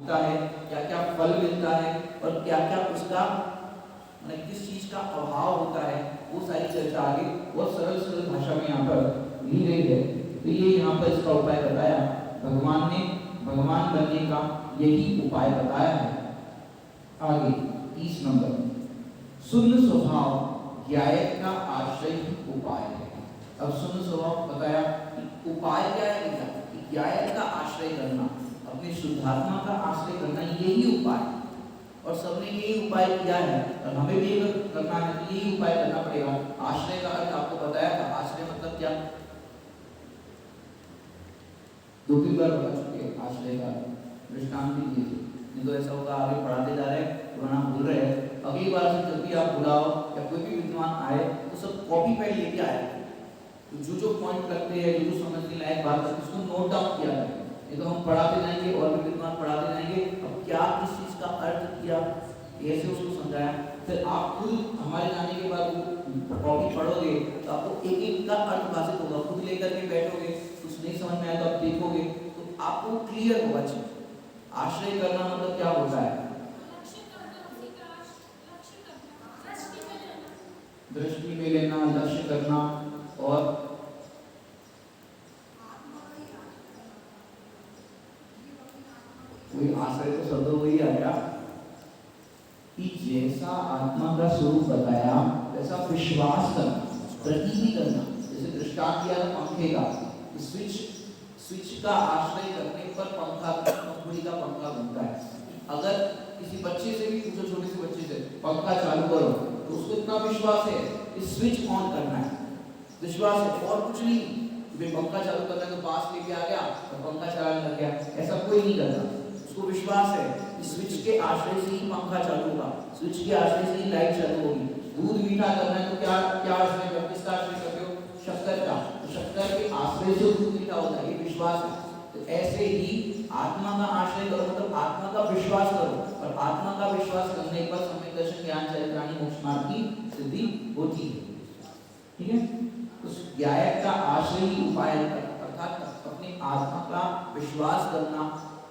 भुगता है, क्या क्या फल मिलता है और क्या क्या उसका किस चीज का अभाव होता है, वो सारी चर्चा आगे बहुत सरल सरल भाषा में यहाँ पर ली गई है। तो ये यहाँ पर इसका उपाय बताया, भगवान ने भगवान बनने का यही उपाय बताया है। आगे 30 नंबर, शून्य स्वभाव ज्ञायक का आश्रय ही उपाय है। अब शून्य स्वभाव बताया, उपाय क्या है कि ज्ञायक का आश्रय करना, अपने शुद्धात्मा का आश्रय करना, यही उपाय। और सबने यही उपाय किया है और हमें भी अगर करना है तो यही उपाय करना पड़ेगा। आश्रय का अर्थ आपको बताया था, आश्रय मतलब क्या, 2-3 बार बता चुके हैं आश्रय का दृष्टांत भी दिए थे। नहीं तो ऐसा होगा आगे पढ़ाते जा रहे हैं, पुराना भूल रहे हैं, अगली बार से जब भी आप बुलाओ या कोई भी विद्वान आए तो सब कॉपी पेन लेके आए, तो जो जो पॉइंट लगते हैं, जो जो समझने लायक बात है उसको नोट डाउन किया करें। नहीं तो हम पढ़ाते जाएंगे और भी विद्वान पढ़ाते जाएंगे, अब क्या किस चीज का अर्थ किया, ऐसे उसको समझाया। फिर आप खुद हमारे जाने के बाद वो कॉपी पढ़ोगे तो आपको एक एक का अर्थ भाषित होगा, खुद लेकर के बैठोगे, कुछ नहीं समझ में आया तो आप देखोगे तो आपको क्लियर होगा चीज। आश्रय करना मतलब क्या होता है, दृष्टि में लेना, लक्ष्य करना, और कोई आश्रय तो शब्द वही आया कि जैसा आत्मा का स्वरूप बताया वैसा विश्वास करना, प्रतीति करना। जैसे दृष्टांत दिया था पंखे का, स्विच का आश्रय करने पर पंखा, कंपनी का पंखा बनता है। अगर किसी बच्चे से भी पूछो, छोटे से बच्चे से, पंखा चालू करो, तो उसको इतना विश्वास है कि स्विच ऑन करना है, विश्वास है और कुछ नहीं। पंखा चालू करना है तो पास लेके आ गया और पंखा चलाने लग गया, ऐसा कोई नहीं करता। उसको विश्वास है कि स्विच के आश्रय से ही पंखा चालू होगा, स्विच के आश्रय से ही लाइट चालू होगी। दूध मीठा करना है तो क्या क्या आश्रय करते हो, किसका आश्रय करते हो, शक्कर का, तो शक्कर के आश्रय से दूध मीठा होता है, ये विश्वास है। तो ऐसे ही आत्मा का आश्रय करो, मतलब आत्मा का विश्वास करो, और आत्मा का विश्वास करने पर सम्यक दर्शन ज्ञान चरित्राणी मोक्ष मार्ग की सिद्धि होती है। ठीक है, उस ज्ञायक का आश्रय ही उपाय, अर्थात अपनी आत्मा का विश्वास करना,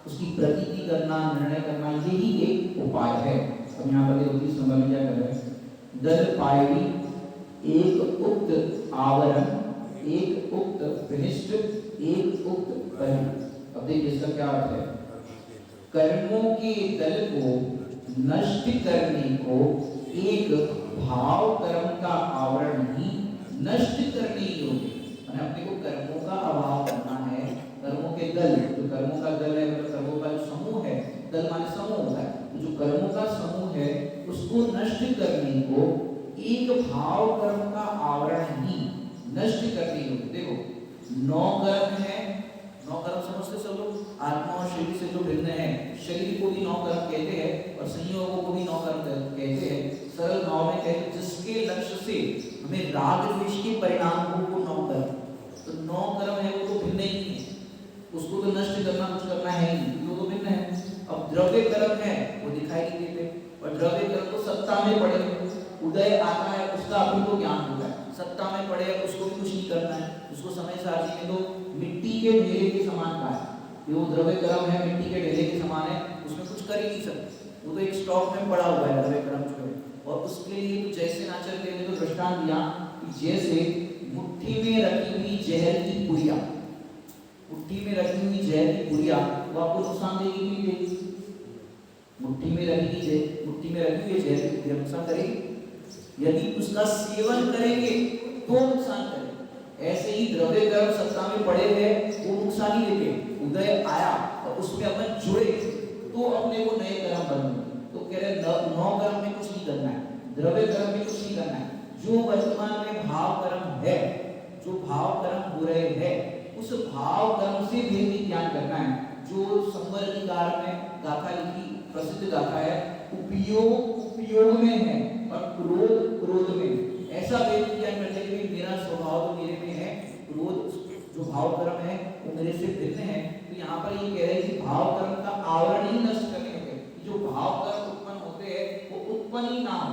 उसकी प्रतीति करना, निर्णय करना, यही एक उपाय है। अब यहाँ पर 30 नंबर में क्या कर रहे हैं, दल पायरी एक उक्त आवरण, एक उक्त विनिष्ट, एक उक्त परिण। अब देखिए इसका क्या अर्थ है, कर्मों के दल को नष्ट करने को एक भाव कर्म का आवरण ही नष्ट करने योग्य, अपने को कर्मों का अभाव करना है। कर्मों के दल, जो कर्मों का दल है मतलब कर्मों का जो समूह है, दल माने समूह होता है, तो जो कर्मों का समूह है उसको नष्ट करने को एक भाव कर्म का आवरण ही नष्ट करने योग्य। देखो 9 कर्म है, 9 कर्म समझते सब लोग, आत्मा और शरीर से जो भिन्न है, शरीर को भी 9 कर्म कहते हैं और संयोगों को भी 9 कर्म कहते हैं। सरल भाव में कहते हैं जिसके लक्ष्य से हमें राग द्वेष के परिणाम को 9 कर्म, तो 9 कर्म है वो तो भिन्न ही है, उसको तो नष्ट करना कुछ करना है ही, वो तो भिन्न है। अब द्रव्य कर्म है वो दिखाई नहीं देते, और द्रव्य कर्म तो सत्ता में पड़े, उदय आता है उसका अपने को ज्ञान होता है, सत्ता में पड़े उसको भी कुछ नहीं करना है, उसको समय सारणी में तो मिट्टी के ढेले के समान का है, वो द्रव्य कर्म है मिट्टी के ढेले के समान है, उसमें कुछ कर ही नहीं सकते, वो तो एक स्टॉक में पड़ा हुआ है द्रव्य कर्म जो है। और उसके लिए तो जैसे नाचर देने तो दृष्टांत दिया कि जैसे मुट्ठी में रखी हुई जहर की पुड़िया, मुट्ठी में रखी हुई जहर की पुड़िया वो आपको नुकसान देगी कि नहीं देगी, मुट्ठी में रखी हुई जहर की पुड़िया नुकसान करेगी, यदि उसका सेवन करेंगे तो नुकसान करेंगे। ऐसे ही द्रव्य कर्म सत्ता में पड़े हुए वो नुकसान ही देते, उदय आया और उसमें अपन जुड़े तो अपने को नए कर्म बनेंगे। तो कह रहे 9 कर्म में कुछ नहीं करना है, द्रव्य कर्म में कुछ नहीं करना है, जो वर्तमान में भाव कर्म है, जो भाव कर्म हो रहे हैं उस भाव कर्म से भेदी ज्ञान करना है। जो संवर्धिकार में गाथा लिखी प्रसिद्ध गाथा है, उपयोग में है और क्रोध में, ऐसा भेद ज्ञान करने के लिए मेरा स्वभाव तो मेरे में है, क्रोध जो भाव कर्म है वो मेरे से भिन्न है। तो यहाँ पर ये कह रहे हैं कि भाव कर्म का आवरण ही नष्ट करने होंगे, जो भाव कर्म उत्पन्न होते हैं वो उत्पन्न ही ना हो।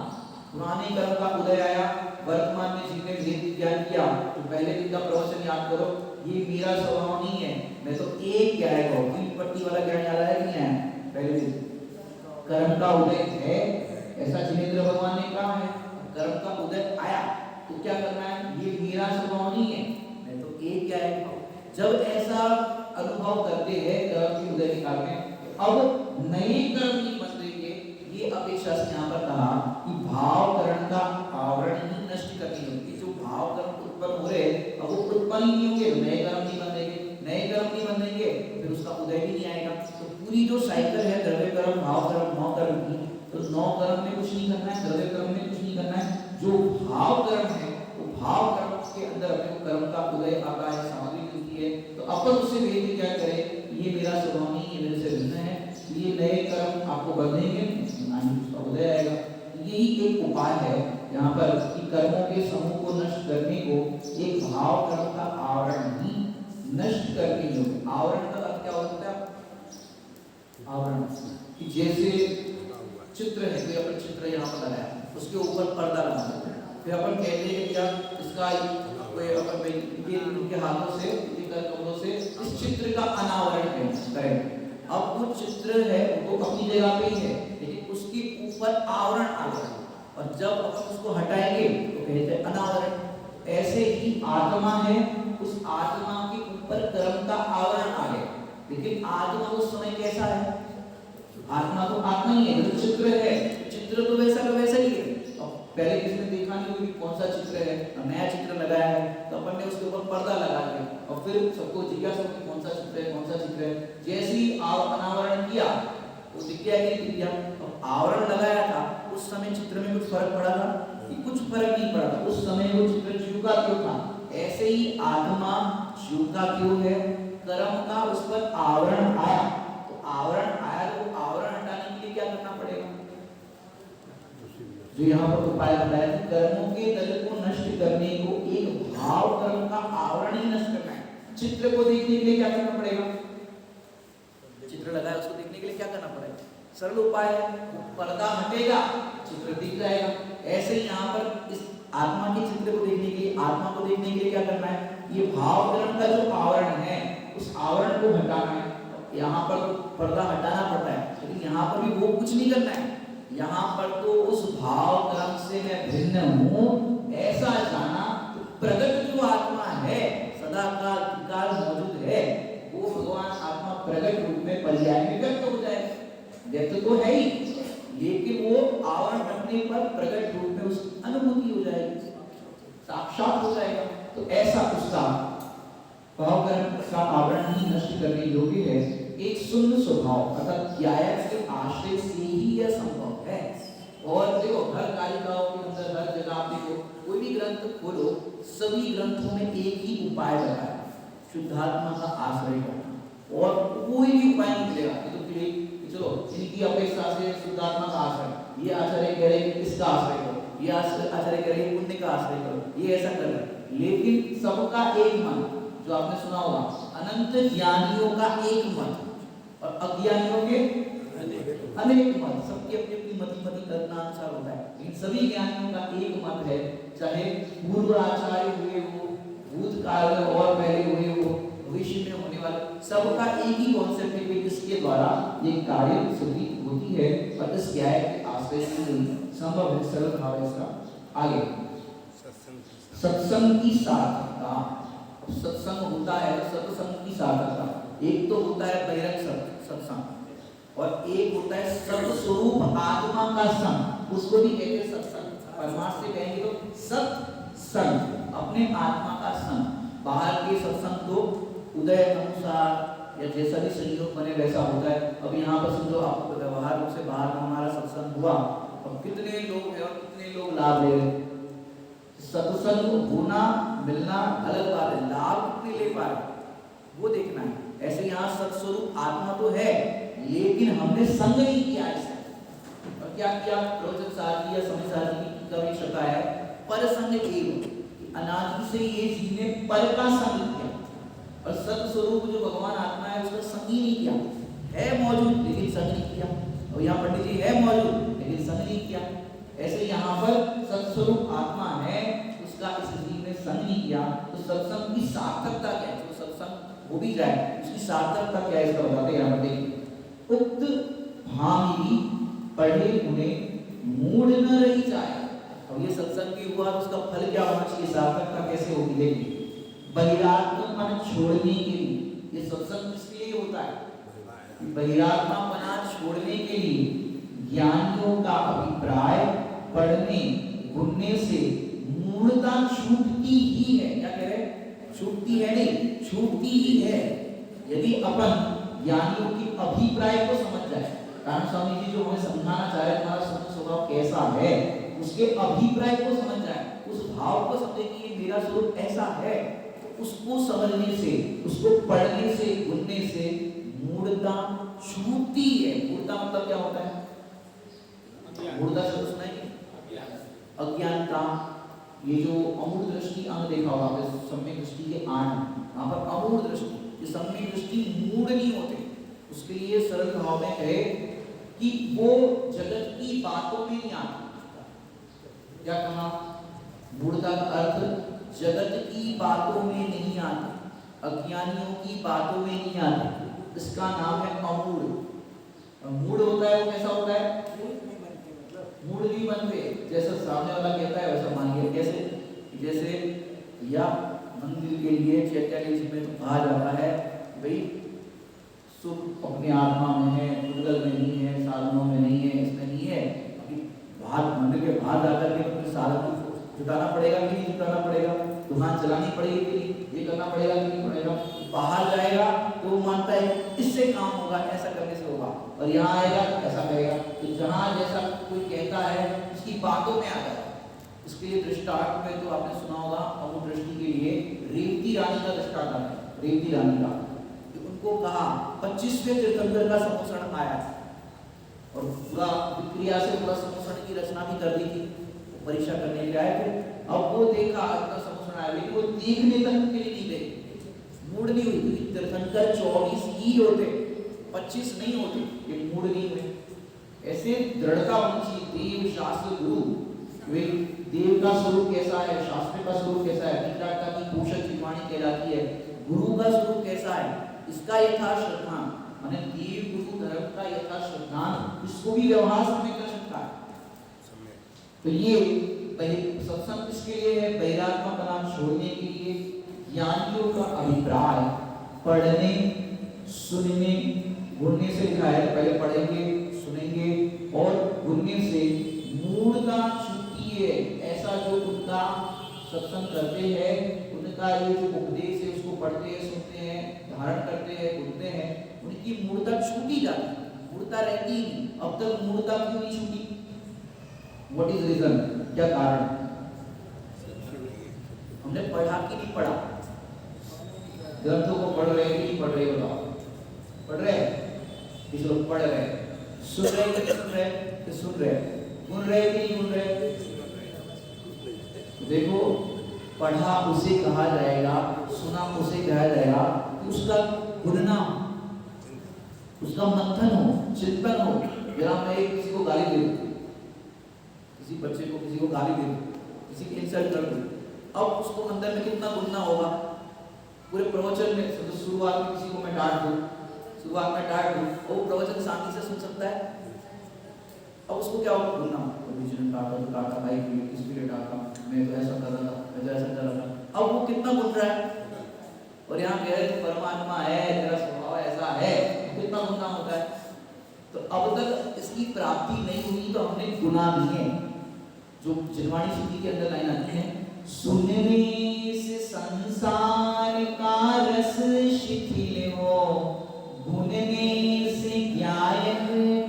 पुराने कर्म का उदय आया, वर्तमान में जिसने भेद ज्ञान किया, तो पहले दिन का प्रवचन याद करो, ये मेरा स्वभाव नहीं है, मैं तो एक ज्ञायक हूँ, 3 पट्टी वाला ज्ञान याद आया कि नहीं आया, पहले कर्म का उदय है, ऐसा जिनेंद्र भगवान ने कहा है। कर्म का उदय आया तो क्या करना है, ये मेरा स्वभाव नहीं है, मैं तो एक क्या है। जब ऐसा अनुभव करते हैं कर्म के उदय के कारण में, अब नए कर्म नहीं बन देंगे। ये अपेक्षा से यहाँ पर कहा कि भाव करण का आवरण ही नष्ट करनी होगी। जो भाव कर्म उत्पन्न हो रहे अब वो उत्पन्न ही नहीं होंगे, नए कर्म नहीं बनेंगे, नए कर्म नहीं बनेंगे फिर उसका उदय भी नहीं आएगा। तो पूरी जो साइकिल है द्रव्य कर्म, भाव कर्म, नौ कर्म की, तो नौ कर्म में कुछ नहीं करना है, द्रव्य कर्म में कुछ नहीं करना है। जो भाव कर्म है वो भाव कर्म के अंदर अपने कर्म का उदय आता है, सामग्री मिलती है, तो अपन उससे वेद क्या करें, ये मेरा स्वभाव नहीं, ये मेरे से भिन्न है, ये नए कर्म आपको बदलेंगे, उसका उदय आएगा। यही एक उपाय है यहाँ पर कि कर्मों के समूह को नष्ट करने को एक भाव कर्म का आवरण ही नष्ट करके जो आवरण का अर्थ क्या होता है, आवरण कि जैसे चित्र है, कोई अपन चित्र यहाँ पर लगाया, उसके ऊपर पर्दा लगा देते हैं, फिर अपन कहते हैं क्या इसका कोई अपन इनके हाथों से, इनके कपड़ों से इस चित्र का अनावरण करें। अब वो चित्र है वो अपनी जगह पे ही है, लेकिन उसके ऊपर आवरण आ गया, और जब अपन उसको हटाएंगे तो कहते हैं अनावरण। ऐसे ही आत्मा है, उस आत्मा के ऊपर कर्म का आवरण आ गया, लेकिन आत्मा उस समय कैसा है, आत्मा तो आत्मा ही है। जो चित्र है, चित्र तो वैसा का वैसा ही है। पहले किसी ने देखा नहीं होगा कौन सा चित्र है, नया चित्र लगाया है तो अपन ने उसके ऊपर पर्दा लगा दिया, और फिर सबको जिज्ञासा होगी कौन सा चित्र है, कौन सा चित्र है। जैसे ही अनावरण किया वो दिख गया कि दिख गया। तो आवरण लगाया था उस समय चित्र में कुछ फर्क पड़ा था कि कुछ फर्क नहीं पड़ा था, उस समय वो चित्र जीव का क्यों था। ऐसे ही आत्मा जीव का क्यों है, कर्म का उस पर आवरण आया, तो आवरण आया तो आवरण हटाने के लिए क्या करना पड़ेगा, जो यहाँ पर उपाय बताया कि कर्मों के दल को नष्ट करने को एक भाव कर्म का आवरण ही नष्ट करना है। चित्र को देखने के लिए क्या करना पड़ेगा, चित्र लगाया उसको देखने के लिए क्या करना पड़ेगा, सरल उपाय है, पर्दा हटेगा चित्र दिख जाएगा। ऐसे ही यहाँ पर इस आत्मा के चित्र को देखने के लिए, आत्मा को देखने के लिए क्या करना है, ये भाव कर्म का जो आवरण है उस आवरण को हटाना है। यहाँ पर पर्दा हटाना पड़ता है, लेकिन यहाँ पर भी वो कुछ नहीं करना है, यहाँ पर तो उस भाव कर्म से मैं भिन्न हूँ ऐसा जाना। तो प्रगट जो आत्मा है सदा काल मौजूद है, वो भगवान आत्मा प्रगट रूप में पर्याय में व्यक्त हो जाए, व्यक्त तो है ही, लेकिन वो आवरण हटने पर प्रगट रूप में उसकी अनुभूति हो जाएगी, साक्षात हो जाएगा। तो ऐसा उसका भाव कर्म का आवरण ही नष्ट करने योग्य है। एक शून्य स्वभाव अर्थात ज्ञाया के आश्रय से ही यह संभव है। और देखो हर कारिकाओं के अंदर हर जगह आप देखो, कोई भी ग्रंथ खोलो, सभी ग्रंथों में एक ही उपाय बताया, शुद्धात्मा का आश्रय करना, और कोई भी उपाय नहीं मिलेगा तो चलो इनकी अपेक्षा से शुद्धात्मा का आश्रय, ये आचार्य कह रहे हैं इसका आश्रय करो, ये आचार्य कह रहे हैं पुण्य का आश्रय करो, ये ऐसा कर रहे, लेकिन सबका एक मन, जो आपने सुना होगा अनंत ज्ञानियों का एक मत और अज्ञानियों के अनेक मत, सबकी अपनी अपनी मति कल्पना अनुसार होता है, लेकिन सभी ज्ञानियों का एक मत है। चाहे पूर्व आचार्य हुए हो, भूतकाल में और पहले हुए हो, भविष्य में होने वाले, सबका एक ही कॉन्सेप्ट है कि इसके द्वारा ये कार्य सिद्धि होती है, और इस ज्ञान के आश्रय से संभव है, सरल भाव है इसका। आगे सत्संग की सार्थकता, सत्संग होता है सत्संग की सार्थकता, एक तो होता है बहिरंग सत्संग और एक होता है सत्स्वरूप आत्मा का संग, उसको भी कहते हैं सत्संग। परमार्थ से कहेंगे तो सत्संग, अपने आत्मा का संग। बाहर के सत्संग तो उदय अनुसार या जैसा भी संयोग बने वैसा होता है। अब यहाँ पर समझो आपको व्यवहार रूप से बाहर में हमारा सत्संग हुआ और कितने लोग हैं और कितने लोग लाभ ले रहे, सत्संग होना मिलना अलग बात है, लाभ कितने ले पा रहे वो देखना है। ऐसे यहाँ सत्स्वरूप आत्मा तो है, लेकिन हमने संग नहीं किया इससे, और क्या किया, प्रवचन सारथी या समय सारथी की कवि शता है पर संग एवं, अनादि से ये जीव ने पर का संग किया, और सत्स्वरूप जो भगवान आत्मा है उसका संग ही नहीं किया, है मौजूद लेकिन संग नहीं किया। और यहाँ पंडित जी है मौजूद लेकिन संग नहीं किया। ऐसे यहाँ पर सत्स्वरूप आत्मा है, उसका इस जीव ने संग नहीं किया, तो सत्संग की सार्थकता क्या है, तो सत्संग हो भी जाए उसकी सार्थकता क्या है इसका बताते हैं यहाँ पर देखिए। उक्त भामिनी पढ़े उन्हें मूड न रही जाए। अब ये सत्संग भी हुआ तो उसका फल क्या होना चाहिए, सार्थकता कैसे होगी देखिए। बहिरात्मपना छोड़ने के लिए, ये सत्संग किसके लिए होता है, बहिरात्मपना छोड़ने के लिए ज्ञानियों का अभिप्राय पढ़ने घुनने से मूढ़ता छूटती ही है। क्या कह रहे, छूटती है नहीं, छूटती ही है। यदि अपन ज्ञानियों की अभिप्राय को समझ जाए, कारण स्वामी जी जो हमें समझाना चाह रहे तुम्हारा स्वभाव कैसा है, उसके अभिप्राय को समझ जाए, उस भाव को समझे कि ये मेरा स्वरूप ऐसा है, तो उसको समझने से, उसको पढ़ने से, घुनने से मूढ़ता छूटती है। मूढ़ता मतलब क्या होता है, मूढ़ता शब्द सुना है, अज्ञानता। ये जो अमूढ़ दृष्टि हमने देखा होगा, सम्यक दृष्टि के 8, वहां पर अमूढ़ दृष्टि, ये सम्यक दृष्टि मूढ़ नहीं होते। उसके लिए सरल भाव में कहे कि वो जगत की बातों में नहीं आती। क्या कहा, मूढ़ता का अर्थ जगत की बातों में नहीं आती, अज्ञानियों की बातों में नहीं आती, इसका नाम है अमूढ़। मूढ़ होता है वो कैसा होता है, मूढ़ नहीं बनते, जैसा सामने वाला कहता है वैसा मानिए। कैसे, जैसे या मंदिर के लिए चैतन्य जी में तो कहा जाता है भाई सुख अपने आत्मा में है, उदगल में नहीं है, साधनों में नहीं है, इसमें नहीं है। अभी बाहर मंदिर के बाहर जाकर के अपने साधनों को जुटाना पड़ेगा कि नहीं जुटाना पड़ेगा, दुकान चलानी पड़ेगी कि नहीं, ये करना पड़ेगा कि नहीं पड़ेगा। बाहर जाएगा तो वो मानता है इससे काम होगा, ऐसा करने से होगा, और यहाँ आएगा ऐसा करेगा। तो जहाँ जैसा कोई कहता है उसकी बातों में आ जाता है। इसके लिए दृष्टांत में तो आपने सुना होगा, अमूढ़ दृष्टि के लिए रेवती रानी का दृष्टांत है। रेवती रानी का उनको कहा 25वें तीर्थंकर का सम्मोहन आया और पूरा विक्रिया से पूरा सम्मोहन की रचना भी कर दी थी, परीक्षा करने के आए थे। अब वो देखा इतना सम्मोहन आया, लेकिन वो देखने तक के लिए नहीं गए, मूड नहीं हुई, क्योंकि तीर्थंकर 24 ही होते, 25 नहीं होते, ये मूड नहीं हुए। ऐसे दृढ़ता होनी चाहिए, देव शास्त्र गुरु, वे देव का स्वरूप कैसा है, शास्त्र का स्वरूप कैसा है, विचारता की पोषक जीवाणी कहलाती है, गुरु का स्वरूप कैसा है, इसका यथा श्रद्धान, माने देव गुरु धर्म का यथा श्रद्धान, इसको भी व्यवहार में कर सकता है। तो ये सत्संग किसके लिए है, बहिरात्मपना छोड़ने के लिए, ज्ञानियों का अभिप्राय पढ़ने सुनने घुनने से लिखा है। पहले पढ़ेंगे सुनेंगे और घुनने से मूढ़ता छूटती है। ऐसा जो उनका सत्संग करते हैं, उनका ये जो उपदेश है उसको पढ़ते हैं, सुनते हैं, धारण करते हैं, घुनते हैं, उनकी मूढ़ता छूटी जाती है, मूढ़ता रहती ही नहीं। अब तक मूढ़ता क्यों नहीं छूटी, व्हाट इज रीजन, क्या कारण, हमने पढ़ा कि नहीं पढ़ा, ग्रंथों को पढ़ रहे कि नहीं पढ़ रहे, बताओ, पढ़ रहे, किसी लोग पढ़ रहे, सुन रहे कि नहीं सुन रहे, कि सुन रहे, सुन रहे कि नहीं सुन रहे। देखो, पढ़ा उसे कहा जाएगा, सुना उसे कहा जाएगा कि उसका गुणना, उसका मंथन हो, चिंतन हो। जरा मैं किसी को गाली दे दूं, किसी बच्चे को किसी को गाली दे दूं, किसी की इंसल्ट कर दूं, अब उसको अंदर में कितना गुणना होगा। पूरे प्रवचन में शुरुआत में किसी को मैं डांट दूं, शुरुआत में डांट दूं, वो प्रवचन शांति से सुन सकता है। अब उसको क्या होगा, गुणना, बीच में डांटा भाई, किस लिए डांटा, मैं तो ऐसा कर रहा था, मैं तो ऐसा कर रहा था। अब वो कितना गुण रहा है, और यहाँ कह रहे हैं परमात्मा है, तेरा स्वभाव ऐसा है, कितना गुणना होता है। तो अब तक इसकी प्राप्ति नहीं हुई तो हमने गुना नहीं है। जो जिनवाणी शुद्धि के अंदर लाइन आती है, सुनने से संसार का रस शिथिल हो, घुनने से ज्ञान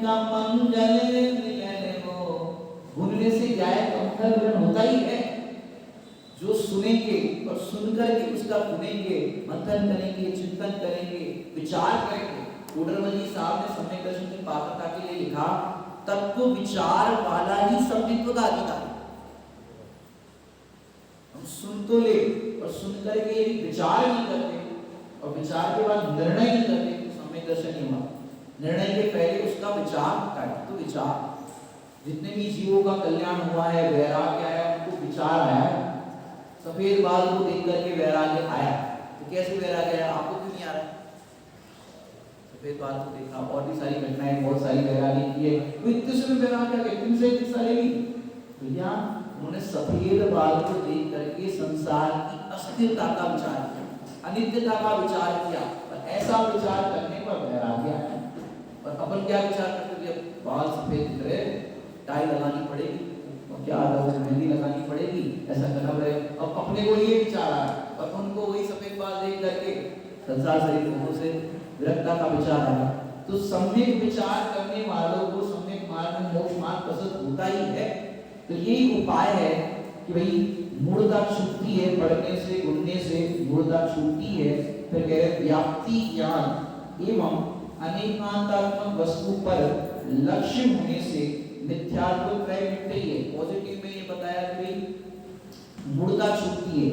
का मंगल मिलन हो। घुनने से ज्ञान का मंगल मिलन होता ही है। जो सुनेंगे और सुनकर के उसका घुनेंगे, मंथन करेंगे, चिंतन करेंगे, विचार करेंगे। कोडरमल साहब ने सम्यक दर्शन की पात्रता के लिए लिखा, तत्व विचार वाला ही सम्यक्त्व का अधिकारी। हम सुन तो ले और सुनकर के विचार नहीं करते और विचार के बाद निर्णय नहीं करते, तो सम्यक दर्शन नहीं हुआ। निर्णय के पहले उसका विचार होता है। तो विचार, जितने भी जीवों का कल्याण हुआ है, वैराग्य आया, उनको विचार आया। सफेद बाल को देख करके वैराग्य आया, तो कैसे वैराग्य आया, आपको क्यों नहीं आ रहा है? सफेद बाल को देखा, और भी सारी घटनाएं, बहुत सारी वैरागी की है। तो इतने से वैराग क्या कितने से हिस्सा लेगी भैया? उन्होंने सफेद बाल को देख करके संसार की अस्थिरता का विचार किया, अनित्यता का विचार किया, और ऐसा विचार करने पर वैराग्य है। और अपन क्या विचार करते थे? बाल सफेद दिख रहे, टाई लगानी पड़ेगी, और क्या मेहंदी लगानी पड़ेगी, ऐसा करना पड़ेगा। अब अपने को ये विचार आया, और उनको वही सफेद बाल देख करके संसार से लोगों से विरक्ता का विचार आया। तो सम्यक विचार करने वालों को सम्यक मार्ग में मोक्ष मार्ग प्रशस्त होता ही है। तो यही उपाय है कि भाई मूढ़ता छूटती है, पढ़ने से गुणने से मूढ़ता छूटती है। फिर कह रहे व्याप्ति ज्ञान एवं अनेकांतात्मक वस्तु पर लक्ष्य होने से मिथ्यात्व त्रय मिटते ही है। पॉजिटिव में ये बताया कि भाई मूढ़ता छूटती है,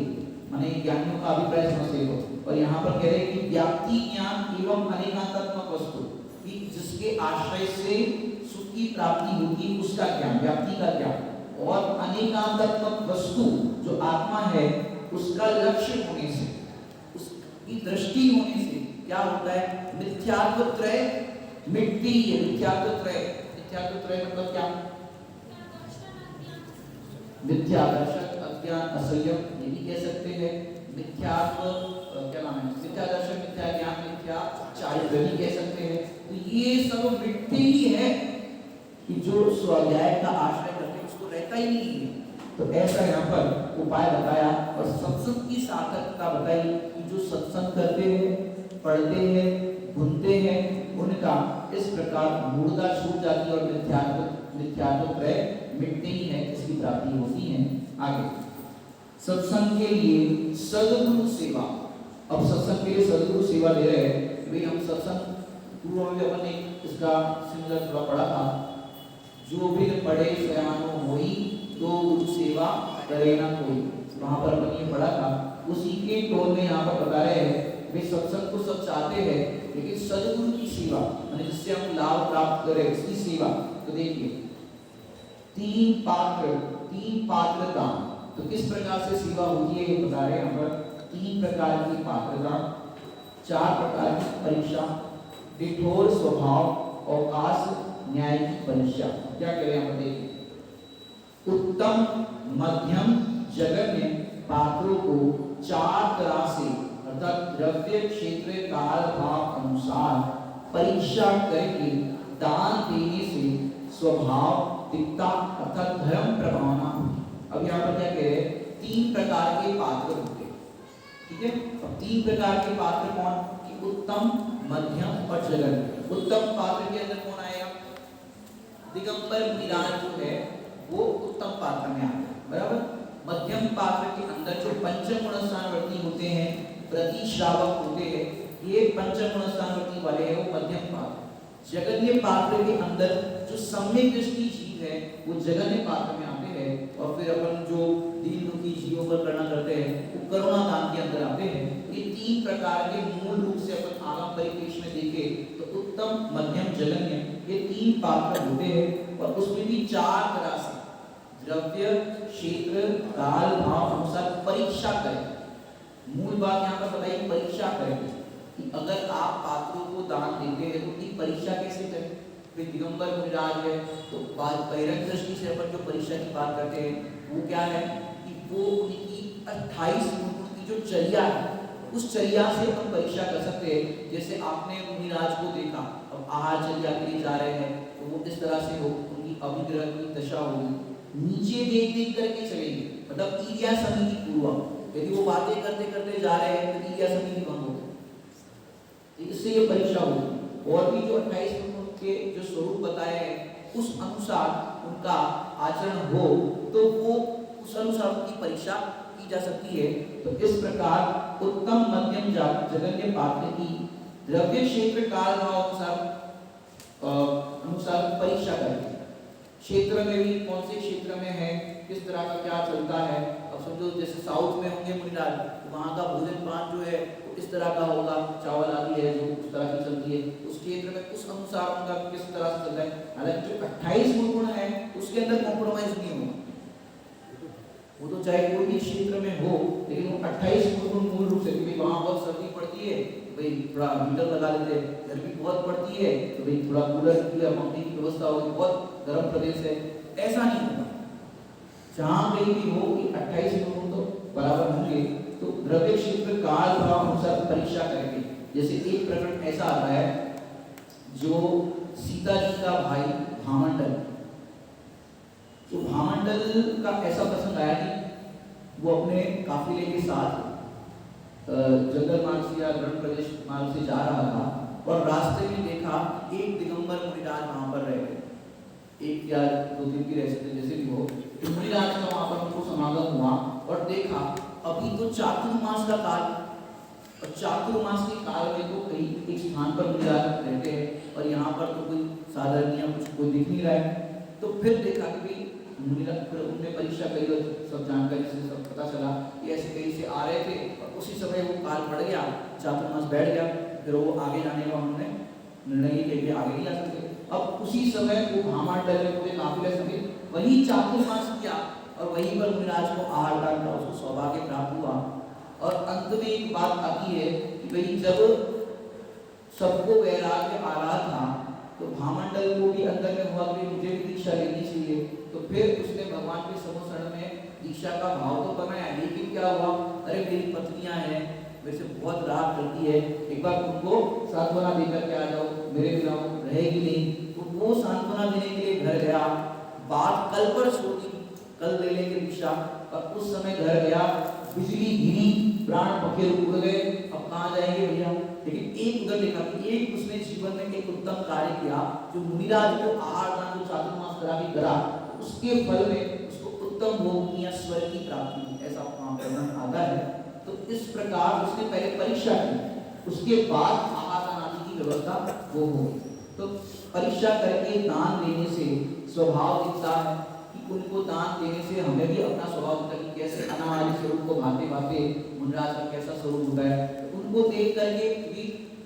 माने ज्ञानियों का अभिप्राय समझते हो। और यहाँ पर कह रहे हैं कि व्याप्ति ज्ञान एवं अनेकांतात्मक वस्तु, कि जिसके आश्रय से सुख की प्राप्ति होगी उसका ज्ञान, व्याप्ति का ज्ञान, और अनेकांतात्मक वस्तु जो आत्मा है उसका लक्ष्य होने से, उसकी दृष्टि होने से क्या होता है? मिथ्यात्व त्रय मिटती है। मिथ्यात्व त्रय मतलब क्या? मिथ्या दर्शन, अज्ञान, असंयम, ये भी कह सकते हैं। मिथ्यात्व क्या नाम है? मिथ्या दर्शन, मिथ्या ज्ञान, मिथ्या चारित्र्य भी कह सकते हैं। तो ये सब मिटते ही है कि जो स्वाध्याय का आश्रय करते हैं उसको रहता ही नहीं है। तो ऐसा यहाँ पर उपाय बताया, और सत्संग की सार्थकता बताई कि जो सत्संग करते हैं, पढ़ते हैं, गुनते हैं, उनका इस प्रकार मूढ़ता छूट जाती है, और मिथ्यात्व त्रय मिटते ही है, इसकी प्राप्ति होती है। आगे सत्संग के लिए सद्गुरु सेवा। अब सत्संग के लिए सद्गुरु सेवा दे रहे हैं कि भाई हम सत्संग पूर्व में अपन ने इसका सिमिलर थोड़ा पढ़ा था, जो भी पढ़े सयानो होई तो गुरु सेवा करे ना कोई। वहां पर अपन ये पढ़ा था, उसी के टोन में यहाँ पर बता रहे हैं वे सत्संग को सब चाहते हैं, लेकिन सद्गुरु की सेवा माने जिससे हम लाभ प्राप्त करें उसकी सेवा। तो देखिए तीन पात्रता, तो किस प्रकार से सेवा होती है ये बता रहे हैं यहाँ पर। 3 प्रकार की पात्रता, 4 प्रकार की परीक्षा, कठोर स्वभाव, अवकाश, न्याय की परीक्षा। क्या करें यहाँ पर देखिए, उत्तम, मध्यम, जघन्य पात्रों को 4 तरह से अर्थात द्रव्य, क्षेत्र, काल, भाव अनुसार परीक्षा करके दान देने से स्वभाव दिखता अर्थात धर्म प्रभावना। अब यहाँ पर क्या कह रहे हैं? 3 प्रकार के पात्र होते हैं, ठीक है। अब 3 प्रकार के पात्र कौन? कि उत्तम, मध्यम और जघन्य। उत्तम पात्र के अंदर कौन आएगा? दिगंबर मुनिराज जो है वो उत्तम पात्र में आते हैं, बराबर। मध्यम पात्र के अंदर जो पंचम गुण स्थानवर्ती होते हैं, प्रति श्रावक होते हैं, ये पंचम गुण स्थानवर्ती वाले हैं, वो मध्यम पात्र। जगन्य पात्र के अंदर जो सम्यक दृष्टि जीव है वो जगन्य पात्र में आते हैं। और फिर अपन जो दीन दुखी जीवों पर करुणा करते हैं वो करुणा दान के अंदर आते हैं। ये 3 प्रकार के मूल रूप से अपन आगम परिपेक्ष में देखे तो उत्तम, मध्यम, जगन्य, ये 3 पात्र होते हैं। और उसमें भी 4 तरह से द्रव्य, क्षेत्र, काल, भाव अनुसार परीक्षा करें। मूल बात यहाँ पर बताइए, परीक्षा करें कि अगर आप पात्रों को दान देते हैं तो उनकी परीक्षा कैसे करें। फिर दिगंबर मुनिराज है तो बहिरंग दृष्टि से अपन जो परीक्षा की बात करते हैं वो क्या है कि वो उनकी 28 गुण की जो चर्या है उस चर्या से हम परीक्षा कर सकते हैं। जैसे आपने मुनिराज को देखा, अब आहार चर्या के लिए जा रहे हैं तो वो इस तरह से हो, उनकी अभिग्रह की दशा होगी, नीचे देख देख करके चलेंगे, मतलब ईर्ष्या समिति पूर्वक। यदि वो बातें करते करते जा रहे हैं तो ईर्ष्या समिति भंग होगी, इससे ये परीक्षा होगी। और भी जो 28 गुणों के जो स्वरूप बताए हैं उस अनुसार उनका आचरण हो तो वो उस अनुसार उनकी परीक्षा की जा सकती है। तो इस प्रकार उत्तम, मध्यम, जघन्य पात्र की द्रव्य, क्षेत्र, काल, भाव अनुसार परीक्षा करें। क्षेत्र में भी कौन से क्षेत्र में है, किस तरह का क्या चलता है। अब समझो जैसे साउथ में होंगे मुनिराज तो वहाँ का भोजन पान जो है इस तरह का होगा, चावल आदि है जो उस तरह की चलती है, उस क्षेत्र में उस अनुसार उनका किस तरह से चलता है। हालांकि जो 28 गुण है उसके अंदर कॉम्प्रोमाइज नहीं होगा, वो तो चाहे कोई भी क्षेत्र में हो, लेकिन वो 28 मूल रूप से, क्योंकि वहाँ बहुत सर्दी पड़ती है तो भाई थोड़ा हीटर लगा लेते हैं, गर्मी बहुत पड़ती है तो भाई थोड़ा कूलर की या पंखे की व्यवस्था होगी, बहुत गर्म प्रदेश है, ऐसा नहीं होगा। जहाँ कहीं भी हो कि 28 मूल तो बराबर होंगे, तो द्रव्य क्षेत्र काल प्रभाव अनुसार परीक्षा करेंगे। जैसे एक प्रकरण ऐसा आता है, जो सीता जी का भाई भामंडल, तो भामंडल का ऐसा प्रसंग आया कि वो अपने काफिले के साथ जंगल मार्ग से या रण प्रदेश मार्ग से जा रहा था, और रास्ते में देखा एक दिगंबर मुनिराज वहां पर रह गए। एक या दो दिन की रह सकते जैसे भी हो, तो मुनिराज का वहां पर उनको समागम हुआ और देखा अभी तो चातुर्मास का काल, और चातुर्मास के काल में तो कहीं एक स्थान पर मुनिराज रहते हैं और यहाँ पर तो कोई साधारण या कुछ कोई दिख नहीं रहा है। तो फिर देखा कि भाई मुनिराज, फिर उनने परीक्षा करी और सब जानकारी से सब पता चला कि ऐसे कहीं से आ रहे थे और उसी समय वो काल पड़ गया, चातुर्मास बैठ गया, फिर वो आगे जाने का उन्होंने निर्णय किया, आगे नहीं जा सकते। अब उसी समय वो भामंडल में पूरे काफिले समेत वही चातुर्मास किया और वहीं पर मुनिराज को आहार डाल का उसको सौभाग्य प्राप्त हुआ। और अंत में एक बात आती है कि भाई जब सबको वैराग्य आ रहा था तो भामंडल को भी अंदर में हुआ कि मुझे भी दीक्षा लेनी चाहिए, तो फिर उसने भगवान के समोसरण में दीक्षा का भाव तो बनाया, लेकिन क्या हुआ, अरे मेरी पत्नियां हैं, मेरे से बहुत रात करती है, एक बार उनको सांत्वना देकर के आ जाओ, मेरे बिना वो रहेगी नहीं। तो वो सांत्वना देने के लिए घर गया, बात कल पर छोड़ दी, कल ले लेंगे दीक्षा, और उस समय घर गया, बिजली गिरी, प्राण पखे उड़ गए, अब कहाँ जाएंगे भैया। लेकिन एक उधर लिखा कि एक उसने जीवन में एक उत्तम कार्य किया, जो मुनिराज को आहार दान जो चातुर्मास करा भी करा, उसके फल में उसको उत्तम भोग या स्वर्ग की प्राप्ति हुई, ऐसा वहां वर्णन आता है। तो इस प्रकार उसने पहले परीक्षा की, उसके बाद आहार दान आदि की व्यवस्था वो हो गई। तो परीक्षा करके दान देने से स्वभाव दिखता है कि उनको दान देने से हमें भी अपना स्वभाव दिखता है कि कैसे अनादि स्वरूप को भांति भांति मुनिराज का कैसा स्वरूप होता है। तो उनको देख करके भी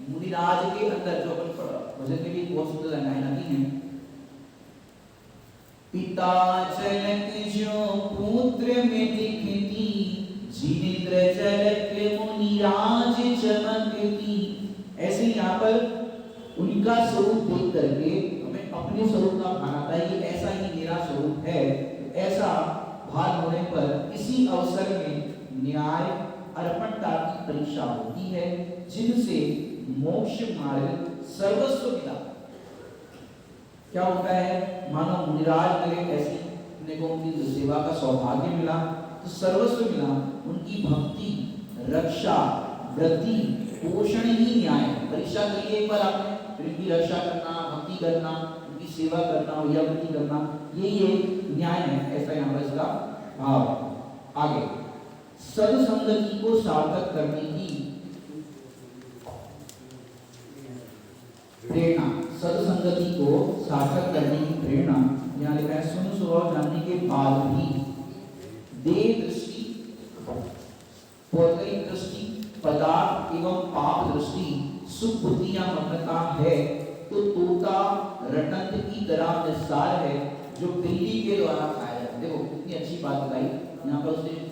मुनिराज के अंदर जो अपन भजन में भी बहुत सुंदर लाइन आती है, पिता चलत जो पुत्र में दिखती, जिनेंद्र चलत मुनिराज चमकती। ऐसे यहाँ पर उनका स्वरूप देख करके हमें अपने स्वरूप का भान आता है, ये ऐसा ही मेरा स्वरूप है। ऐसा भान होने पर इसी अवसर में न्याय अर्पणता की परीक्षा होती है, जिनसे मोक्ष मार्ग सर्वस्व मिला। क्या होता है, मानो मुनिराज मिले, ऐसी अपने को उनकी सेवा का सौभाग्य मिला तो सर्वस्व मिला, उनकी भक्ति, रक्षा, वृद्धि, पोषण ही न्याय है। परीक्षा करिए एक बार आपने, उनकी रक्षा करना, भक्ति करना, उनकी सेवा करना, वैयावृत्ति करना, यही एक न्याय है, ऐसा यहाँ पर इसका भाव है। आगे सत्संगति को सार्थक करने की प्रेरणा, सत्संगति को सार्थक करने की प्रेरणा यहाँ लिखा है, सुन स्वभाव जानने के बाद भी देह दृष्टि, भौतिक दृष्टि, पदार्थ एवं पाप दृष्टि, सुख बुद्धि या मग्नता है तो तोता रटंत की तरह निस्सार है, जो बिल्ली के द्वारा खाया जाता है। देखो कितनी अच्छी बात बताई यहाँ पर उसने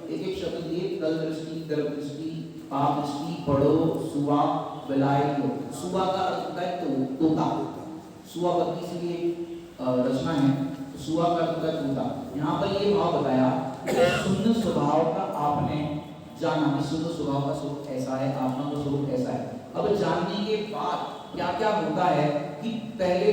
एक एक शब्द दिए, कल दृष्टि, गर्भ दृष्टि, पाप दृष्टि, बड़ो, सुवा, विलायतो। सुवा का अर्थ होता है तोता, सुवा बत्ती से ये रचना है, तो सुवा का अर्थ होता है तोता। यहाँ पर ये भाव बताया शुद्ध स्वभाव का आपने जाना, शुद्ध स्वभाव का स्वरूप ऐसा है, आत्मा का स्वरूप ऐसा है। अब जानने के बाद क्या क्या होता है कि पहले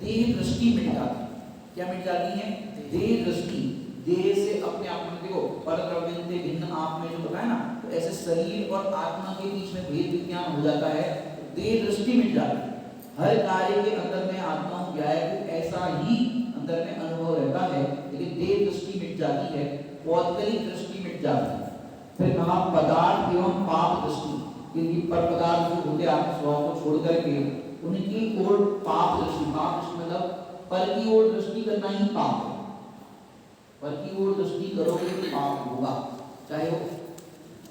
देह दृष्टि मिट जाती है। क्या मिट जाती है? देह दृष्टि, देह से अपने आप में देखो पर द्रव्य से भिन्न आप में जो बताया ना, तो ऐसे शरीर और आत्मा के बीच में भेद विज्ञान हो जाता है, तो देह दृष्टि मिट जाती है। हर कार्य के अंदर में आत्मा हो गया है तो ऐसा ही अंदर में अनुभव रहता है, लेकिन देह दृष्टि मिट जाती है, पौद्गलिक दृष्टि मिट जाती है। फिर कहा पदार्थ एवं पाप दृष्टि, क्योंकि पर पदार्थ जो होते हैं स्वभाव को छोड़ करके उनकी ओर पाप दृष्टि, पाप दृष्टि मतलब पर की ओर दृष्टि करना ही पाप है। पर की ओर दृष्टि करोगे तो पाप होगा, चाहे वो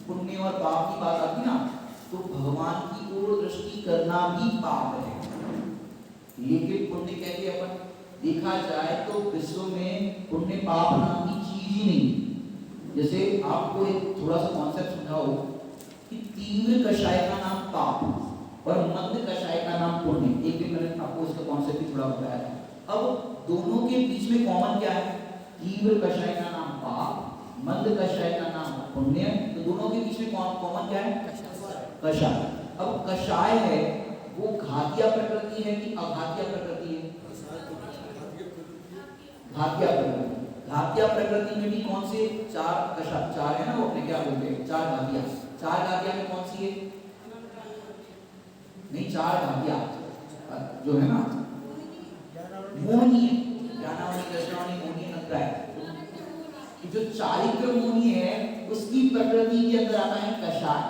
पुण्य और पाप की बात आती ना, तो भगवान की ओर दृष्टि करना भी पाप है। लेकिन पुण्य कहते अपन देखा जाए तो विश्व में पुण्य पाप नाम की चीज चीज ही नहीं। जैसे आपको एक थोड़ा सा कॉन्सेप्ट समझाओ कि तीव्र कषाय का नाम पाप और मंद कषाय का नाम पुण्य। एक दिन मैंने आपको इसका कॉन्सेप्ट भी थोड़ा बताया था। अब दोनों के बीच में कॉमन क्या है? तीव्र कषाय का नाम पाप, मंद कषाय का नाम पुण्य। तो दोनों के बीच में कॉमन क्या है? कषाय। अब कषाय है वो घातिया प्रकृति है कि अघातिया प्रकृति है? घातिया प्रकृति। घातिया प्रकृति में भी कौन से चार कषाय? चार है ना, वो अपने क्या बोलते हैं, चार घातिया। चार घातिया में कौन सी है? नहीं, चार घातिया जो है ना, मोहनी है, ज्ञानावनी, कृष्णावनी, मोहनी, नंदा है। जो चारित्र मोहनी है उसकी प्रकृति के अंदर आता है कषाय।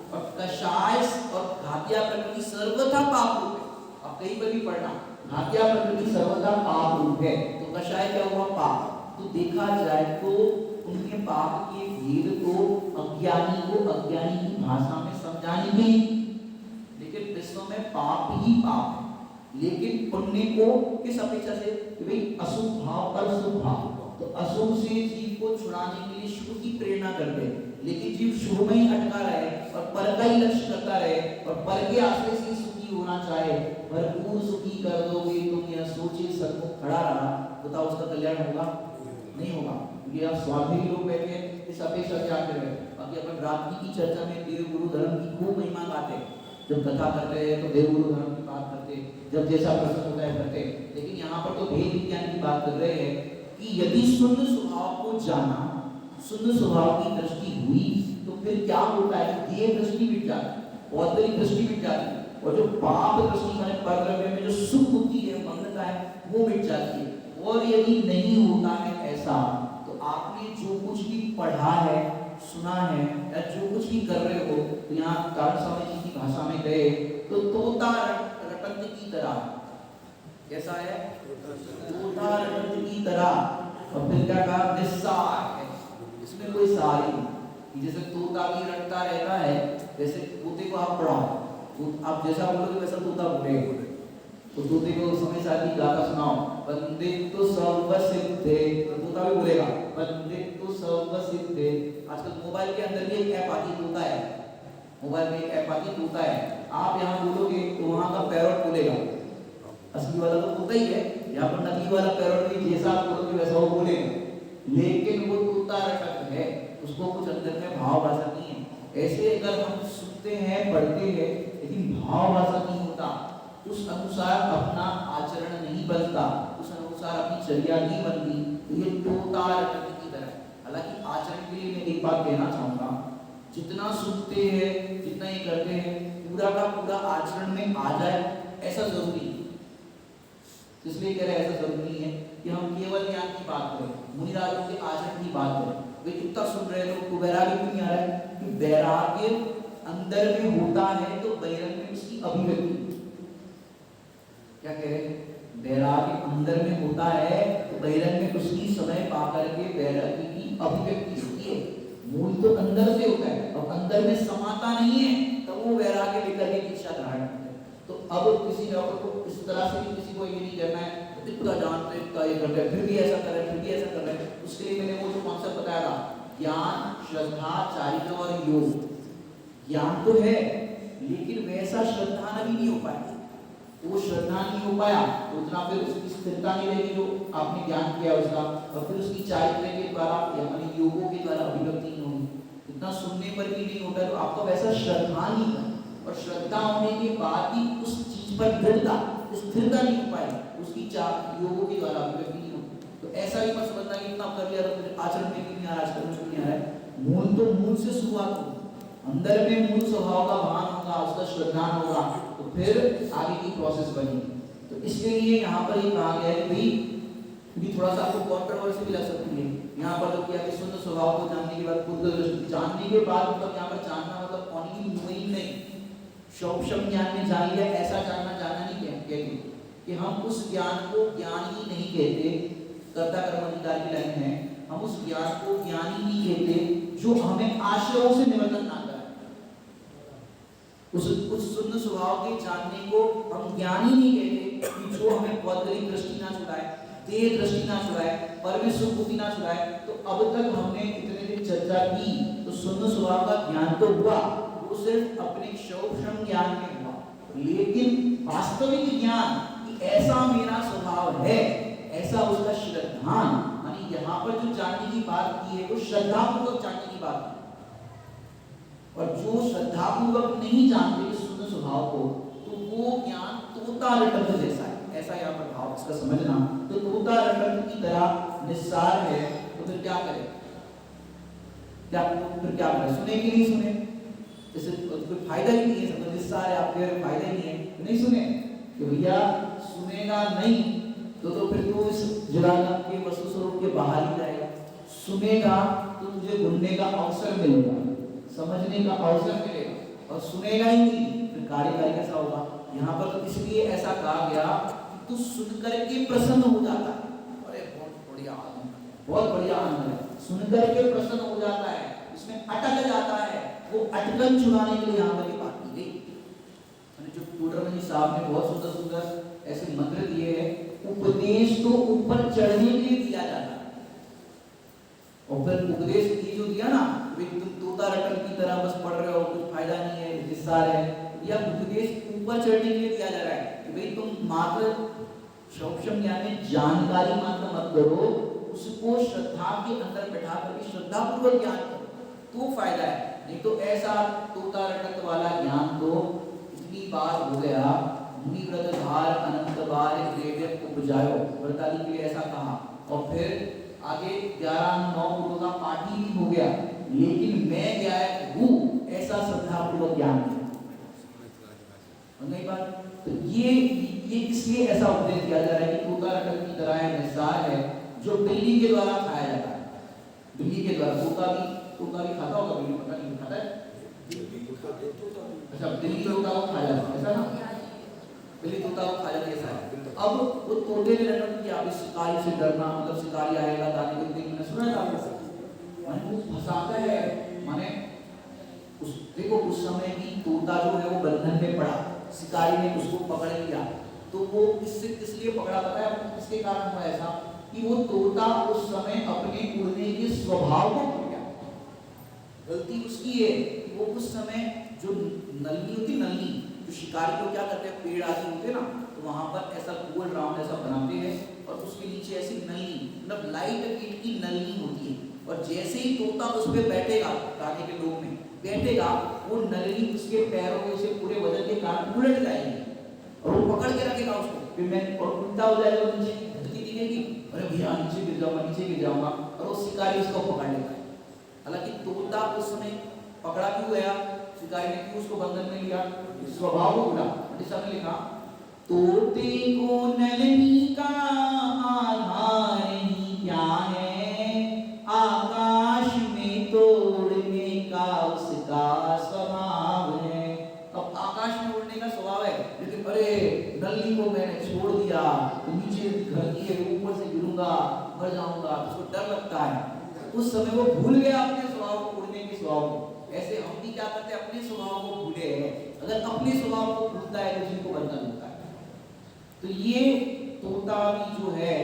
और कषाय और घातिया प्रकृति सर्वथा पाप रूप है। आप कहीं पर भी पढ़ना, घातिया प्रकृति सर्वथा पाप रूप है। तो कषाय क्या हुआ? पाप। तो देखा जाए तो उनके पाप के भेद को अज्ञानी को अज्ञानी की भाषा में समझानी नहीं, लेकिन विश्व में पाप ही पाप है। लेकिन पुण्य को किस अपेक्षा से? भाई अशुभ भाव पर शुभ भाव। तो अशुभ से जीव को छुड़ाने के लिए शुभ की प्रेरणा करते हैं, लेकिन जीव शुभ में ही अटका रहे और पर का ही लक्ष्य करता रहे और पर के आश्रय से सुखी होना चाहे, भरपूर सुखी कर दोगे तुम यह सोचे सन्मुख खड़ा रहा, बताओ उसका कल्याण होगा? नहीं होगा। क्योंकि आप स्वार्थी लोग बैठे इस अपेक्षा से आते रहे। बाकी अपन रात्रि की चर्चा में देव गुरु धर्म की खूब महिमा गाते हैं, जब कथा करते हैं तो देव गुरु धर्म की बात करते हैं, जब जैसा प्रसंग होता है करते हैं। लेकिन यहाँ पर तो भेद विज्ञान की बात कर रहे हैं कि यदि शुद्ध स्वभाव को जाना, शुद्ध स्वभाव की दृष्टि हुई तो फिर क्या होता है? देह दृष्टि मिट जाती है, भौतिक दृष्टि मिट जाती है, और जो पाप दृष्टि माने परद्रव्य में जो सुख बुद्धि है, मग्नता है, वो मिट जाती है। और यदि नहीं होता है ऐसा, तो आपने जो कुछ भी पढ़ा है, सुना है, या जो कुछ भी कर रहे हो, तो यहाँ कारण स्वामी जी की भाषा में गए तो तोता रटंत की तरह, कैसा है? तोता रटंत की तरह। और फिर क्या कहा? निस्सार है, इसमें कोई सार ही नहीं। जैसे तोता भी रटता रहता है, वैसे तोते को आप पढ़ाओ, तो आप जैसा बोलोगे वैसा तोता बोलेगा। तो तोते को समय साथी गाता सुनाओ, बंदित्व सर्व सिद्धे, तो तोता भी बोलेगा बंदित्व सर्व सिद्धे। आजकल मोबाइल के अंदर भी एक ऐप आती तोता है, मोबाइल में एक ऐप आती तोता है। आप यहाँ बोलोगे तो वहाँ का पैरट बोलेगा, असली वाला तो तोता ही है, यहाँ पर नकली वाला पैरट भी जैसा आप बोलोगे वैसा वो बोलेगा, लेकिन वो तोता रटक है, उसको कुछ अंदर में भाव भाषा नहीं है। ऐसे अगर हम सुनते हैं, पढ़ते हैं, लेकिन भाव भाषा नहीं होता, उस अनुसार अपना आचरण नहीं बनता, उस अनुसार अपनी चर्या नहीं बनती, तो ये तोता रटक की तरह। हालांकि आचरण के लिए मैं एक बात कहना चाहूंगा, जितना सुनते हैं, जितना ये करते हैं, पूरा का पूरा आचरण में आ जाए ऐसा जरूरी है। इसलिए कह रहे हैं ऐसा जरूरी है कि हम केवल ज्ञान की बात करें, मुनिराजों के आचरण की बात करें। वे कितना सुन रहे लोग, तो वैराग्य क्यों नहीं आ रहा है? कि वैराग्य अंदर में होता है तो बहिरंग में उसकी अभिव्यक्ति। क्या कह रहे हैं? वैराग्य अंदर में होता है तो बहिरंग में उसकी समय पाकर के वैराग्य की अभिव्यक्ति होती है। मूल तो अंदर से होता है, और अंदर में समाता नहीं है तो वो वैराग्य लेकर के दीक्षा धारण करते हैं। तो अब किसी डॉक्टर को इस तरह से भी किसी को ये नहीं करना है, इतना जानते इतना ये करते हैं, फिर भी ऐसा कर रहे हैं, फिर भी ऐसा कर रहे हैं। उसके लिए मैंने वो जो कॉन्सेप्ट बताया था, ज्ञान, श्रद्धा, चारित्र और योग। ज्ञान तो है लेकिन वैसा श्रद्धा भी नहीं हो पाया, वो श्रद्धा नहीं हो पाया तो उतना फिर उसकी स्थिरता नहीं रहेगी जो आपने ज्ञान किया उसका, और फिर उसकी चारित्र के द्वारा यानी योगों के द्वारा अभिव्यक्ति नहीं होगी। इतना सुनने पर भी नहीं होगा तो आपका वैसा श्रद्धा नहीं है, और श्रद्धा होने के बाद भी उस चीज पर दृढ़ता, स्थिरता नहीं हो पाएगी, उसकी योगों के द्वारा अभिव्यक्ति नहीं होगी। तो ऐसा ही मत समझना कि इतना कर लिया तो आचरण में नहीं आ रहा, आचरण में नहीं आ रहा है। मूल तो मूल से शुरुआत होगी, अंदर में मूल स्वभाव का भान होगा, उसका श्रद्धान होगा, तो फिर आगे की प्रोसेस बनेगी। तो इसके लिए यहाँ पर ये कहा गया है कि भाई थोड़ा सा आपको कंट्रोवर्सी भी लग सकती है। यहाँ पर जो किया कि शुद्ध स्वभाव को जानने के बाद खुद दृष्टि, जानने के बाद मतलब यहाँ पर जानना मतलब ओनली नोइंग नहीं, शब्द ज्ञान में जान लिया ऐसा जानना नहीं कहते कि हम उस ज्ञान को ज्ञान ही नहीं कहते। कर्ता कर्म अधिकार की लाइन है, हम उस ज्ञान को ज्ञान ही नहीं कहते जो हमें आश्रयों से निवर्तन ना कराए। उस शुद्ध स्वभाव के जानने को हम ज्ञान ही नहीं कहते कि जो हमें भौतिक दृष्टि ना छुड़ाए। देह दृष्टि ना छुड़ाए, परमेश्वर बुद्धि ना छुड़ाए। तो अब तक हमने इतने दिन चर्चा की, तो शून्य स्वभाव का ज्ञान तो हुआ, वो सिर्फ अपने सूक्ष्म ज्ञान में हुआ, लेकिन वास्तविक ज्ञान कि ऐसा मेरा स्वभाव है, ऐसा उसका श्रद्धान, मानी यहाँ पर जो जानने की बात की है वो श्रद्धापूर्वक जानने की बात है। और जो श्रद्धापूर्वक नहीं जानते शून्य स्वभाव को, तो वो ज्ञान तोता रटंत जैसा है, ऐसा यहाँ पर भाव इसका समझना। तो तोता रटंत की तरह निस्सार है, तो फिर क्या करें? फिर क्या करें? सुने कि नहीं सुने? जैसे कोई फायदा ही नहीं है, निस्सार है, आपके फायदा ही नहीं है, नहीं सुने कि भैया सुनेगा नहीं तो फिर तो इस जलाना के वस्तु स्वरूप के बाहर ही जाएगा। सुनेगा तो तुझे ढूंढने का अवसर मिलेगा, समझने का अवसर मिलेगा, और सुनेगा ही नहीं फिर कार्यकारी कैसा होगा? यहाँ पर तो इसलिए ऐसा कहा गया कि तू सुनकर के प्रसन्न हो जाता है। अरे बहुत बढ़िया आनंद, बहुत बढ़िया आनंद है, सुनकर के प्रसन्न हो जाता है, इसमें अटक जाता है। वो अटकन छुड़ाने के लिए यहाँ पर बात की गई। जो टूटरमनी साहब ने बहुत सुंदर सुंदर ऐसे मंत्र दिए हैं, उपदेश तो ऊपर चढ़ने के लिए दिया जाता है, और फिर उपदेश ये जो दिया ना, तुम तोता रटन की तरह बस पढ़ रहे हो, कुछ फायदा नहीं है, निस्सार है, या उपदेश ऊपर चढ़ने के लिए दिया जा रहा है कि भाई तुम मात्र सूक्ष्म ज्ञान में जानकारी मात्र मत करो, उसको श्रद्धा के अंदर बैठा करके श्रद्धा पूर्वक ज्ञान करो, तो फायदा है। नहीं तो ऐसा तोता रटक वाला ज्ञान तो इतनी बार हो गया, मुनि व्रत धार अनंत बार ग्रेड उपजायो, व्रताली के लिए ऐसा कहा, और फिर आगे 11-9 का पाठ ही हो गया, लेकिन मैं क्या हूँ ऐसा श्रद्धा पूर्वक ज्ञान किया नहीं बात। तो ये इसलिए ऐसा उपदेश दिया जा रहा है कि तोता रटक की तरह है, निस्सार है, जो बिल्ली के द्वारा खाया जाता है, बिल्ली के द्वारा। तोता भी खाता होगा, बिल्ली पता नहीं खाता है, अच्छा बिल्ली तोता को खा जाता है, ऐसा ना, बिल्ली तोता को खा जाती है, ऐसा है। अब वो तोते ने रटन किया, अभी शिकारी से डरना, मतलब शिकारी आएगा दाने को देख, मैंने सुना था आपको, माने वो फंसाता है, माने देखो उस समय भी तोता जो है वो बंधन में पड़ा, शिकारी ने उसको पकड़ लिया, तो वो इसलिए पकड़ा, पता है किसके कारण हुआ ऐसा, कि वो तोता उस समय अपने उड़ने के स्वभाव को भूल गया। गलती उसकी है कि वो उस समय जो नल्ली होती, नल्ली जो शिकारी को क्या करते हैं, पेड़ आदि होते ना, तो वहां पर ऐसा गोल राउंड ऐसा बनाते हैं, और उसके नीचे ऐसी नल्ली, मतलब लाइट वेट की नल्ली होती है, और जैसे ही तोता उस पर बैठेगा, दाने के लोग में बैठेगा, वो नल्ली उसके पैरों में से पूरे वजन के कारण उलट जाएगी, और वो पकड़ के रखेगा उसको, फिर मैं और उल्टा हो जाएगा, नीचे धरती दिखेगी, अरे भैया नीचे गिर जाऊंगा, नीचे गिर जाऊंगा, और वो शिकारी उसको पकड़ लेता है। हालांकि तोता उस समय पकड़ा क्यों गया, शिकारी ने क्यों उसको बंधन में लिया, स्वभाव को भूला। ने लिखा, तोते को नलनी का आधार ही क्या है, आकाश में तोड़ने का उसका स्वभाव है। अब आकाश में उड़ने का स्वभाव है, लेकिन अरे नल्ली को मैंने छोड़ दिया तो नीचे घर की ऊपर से गिरूंगा, मर जाऊंगा, उसको डर लगता है। उस समय वो भूल गया अपने स्वभाव को, उड़ने के स्वभाव को। ऐसे हम भी क्या करते हैं, अपने स्वभाव को भूले हैं। अगर अपने स्वभाव को भूलता है तो उसी को बंधन होता है। तो ये तोता भी जो है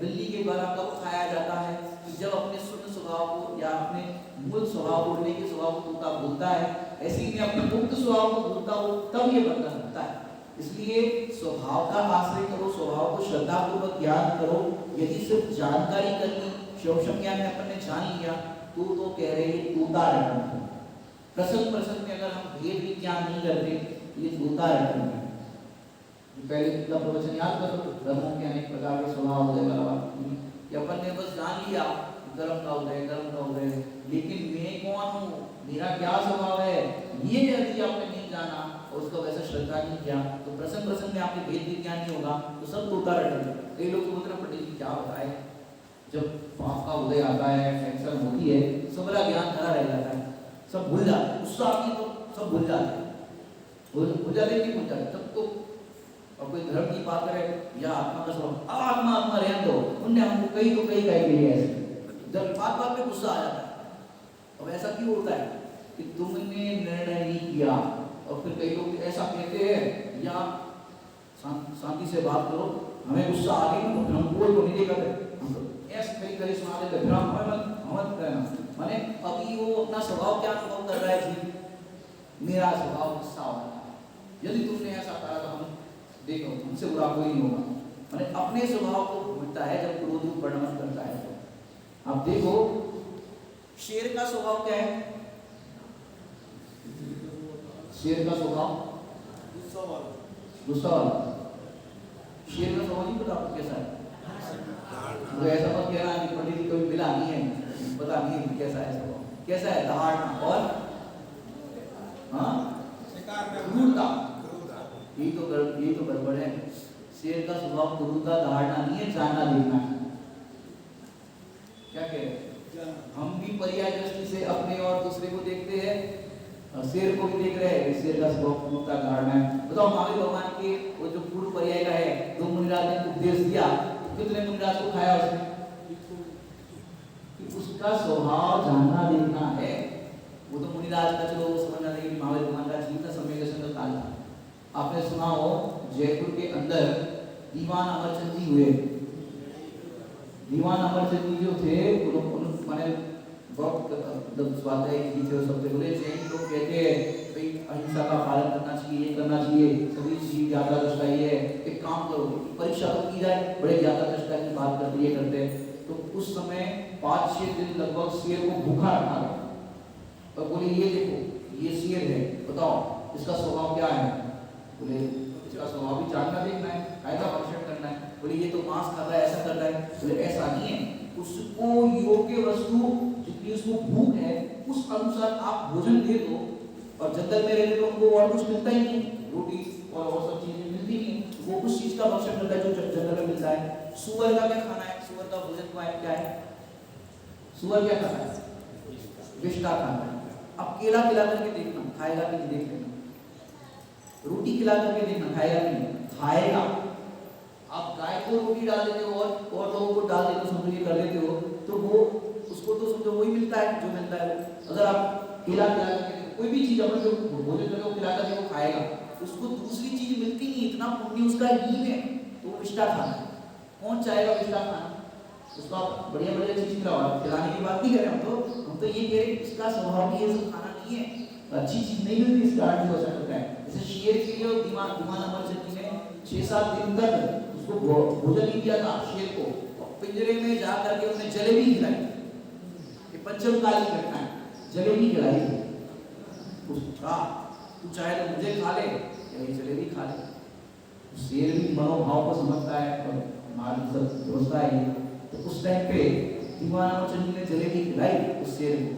बिल्ली के द्वारा कब खाया जाता है, जब अपने शून्य स्वभाव को या अपने मूल स्वभाव उड़ने के स्वभाव को तोता भूलता है। ऐसे ही मैं अपने मुक्त स्वभाव को भूलता हूँ, तब ये बंधन होता है। इसलिए स्वभाव का आश्रय करो, स्वभाव को श्रद्धा पूर्वक ज्ञान करो। यदि सिर्फ जानकारी कर ली, सूक्ष्म ज्ञान में अपन ने जान लिया, तो कह रहे हैं तोता रटन। प्रसंग में अगर हम भेद विज्ञान नहीं करते, ये तोता रटन है। पहले का प्रवचन याद करो, धर्मों के अनेक प्रकार के स्वभाव उदय कि अपन ने बस जान लिया धर्म का उदय, लेकिन मैं कौन हूँ, मेरा क्या स्वभाव है, ये यदि आपने नहीं जाना और उसका वैसा श्रद्धा नहीं किया, तो प्रसंग में आपने भेद विज्ञान नहीं होगा, तो सब तोता रटन। कई लोग बोलते हैं पंडित जी क्या बताए, जब पाप का उदय आता है, टेंशन होती है, सबरा ज्ञान धरा रह जाता है, सब भूल जाते हैं, गुस्सा आती है तो सब भूल जाते हैं, भूल जाते तब तो। और कोई धर्म की बात करे या आत्मा का स्वभाव, आत्मा रहने दो, उनने हमको कई कही ऐसे, जब बात पे गुस्सा आ जाता है। अब ऐसा क्यों होता है कि तुमने निर्णय नहीं किया, और फिर कई लोग ऐसा कहते हैं या शांति से बात करो, हमें गुस्सा आ गई तो हम रोज को नहीं देखा हम तो ऐसे कई कई सुना देते फिर हम मत कहना माने अभी वो अपना स्वभाव क्या अनुभव कर रहा है जी, मेरा स्वभाव गुस्सा वाला है, यदि तुमने ऐसा कहा तो हम देखो हमसे बुरा कोई नहीं होगा। माने अपने स्वभाव को भूलता है जब क्रोध रूप वर्णन करता है। तो आप देखो शेर का स्वभाव क्या है, शेर का स्वभाव गुस्सा वाला। शेर का स्वभाव नहीं पता आपको कैसा है, तो ऐसा मत कहना कि पंडित जी कभी मिला नहीं है, पता नहीं है कैसा है स्वभाव, कैसा है दहाड़ना और क्रूरता, यही तो गड़बड़ है। शेर का स्वभाव क्रूरता दहाड़ना नहीं है, जानना देखना है। क्या कह रहे हम भी पर्याय दृष्टि से अपने और दूसरे को देखते हैं, शेर को भी देख रहे हैं, शेर का स्वभाव क्रूरता दहाड़ना है। बताओ महावीर भगवान के वो जो पूर्व पर्याय का है, दो मुनिराज ने उपदेश दिया, कितने मुनिराज को खाया उसने, कि उसका स्वभाव जानना देखना है। वो तो मुनिराज का चलो समझना नहीं कि महावीर भगवान का जीवन समय दर्शन का काल था। आपने सुना हो जयपुर के अंदर दीवान अमरचंद जी हुए, दीवान अमरचंद जी जो थे माने बहुत स्वाध्याय की थे, सब बोले जैन लोग कहते हैं भाई अहिंसा का पालन करना चाहिए, ये करना चाहिए, सभी चीज ज्यादा दृष्टा ये है, एक काम करो परीक्षा तो की जाए, बड़े ज्यादा दृष्टा की बात करते ये करते हैं। तो उस समय 5-6 दिन लगभग शेर को भूखा रखा गया और बोले ये देखो ये शेर है, बताओ इसका स्वभाव क्या है, बोले इसका स्वभाव भी जानना देखना है, कायदा परीक्षण करना है। बोले ये तो मांस खाता है, ऐसा करता है, बोले ऐसा नहीं है, उसको योग्य वस्तु जितनी उसको भूख है उस अनुसार आप भोजन दे दो। और जंगल में रहते तो उनको और कुछ मिलता ही नहीं, रोटी और सब चीजें मिलती नहीं, वो उस चीज का भक्षण करता है जो जंगल में मिलता है। सुअर का क्या खाना है, सुअर का भोजन क्या है, सुअर क्या खाता है, विष्ठा खाता है। अब केला खिला करके देखना खाएगा कि नहीं, देख लेना, रोटी खिला करके देखना खाएगा कि नहीं, खाएगा। आप गाय को रोटी डाल देते हो और लोगों को डाल देते हो, समझो ये कर देते हो, तो वो उसको तो समझो वही मिलता है जो मिलता है। अगर आप केला खिला करके कोई भी चीज अपन जो भोजन करके वो खिला करके वो खाएगा, उसको दूसरी चीज मिलती नहीं, इतना पुण्य उसका ही है, तो वो विष्ठा खाना है। कौन चाहेगा विष्ठा खाना, उसको आप बढ़िया बढ़िया चीज खिलाने की बात नहीं कर रहे, हम तो ये कह रहे हैं इसका स्वभाव भी ये सब खाना नहीं है, अच्छी चीज नहीं मिलती, इसका आर्ट हो सकता है। जैसे शेर के लिए दीवान अमरचंद जी ने 6-7 दिन तक उसको भोजन नहीं दिया था शेर को, पिंजरे में जा करके उसने जलेबी खिलाई, ये पंचम काली घटना है, जलेबी खिलाई उसका, तू चाहे तो मुझे खा ले या ये जलेबी खा ले। शेर भी मनोभाव को समझता है और हमारी सब दोस्ता है। तो उस टाइम पे दीवान अमरचंद जी ने जलेबी खिलाई उस शेर को।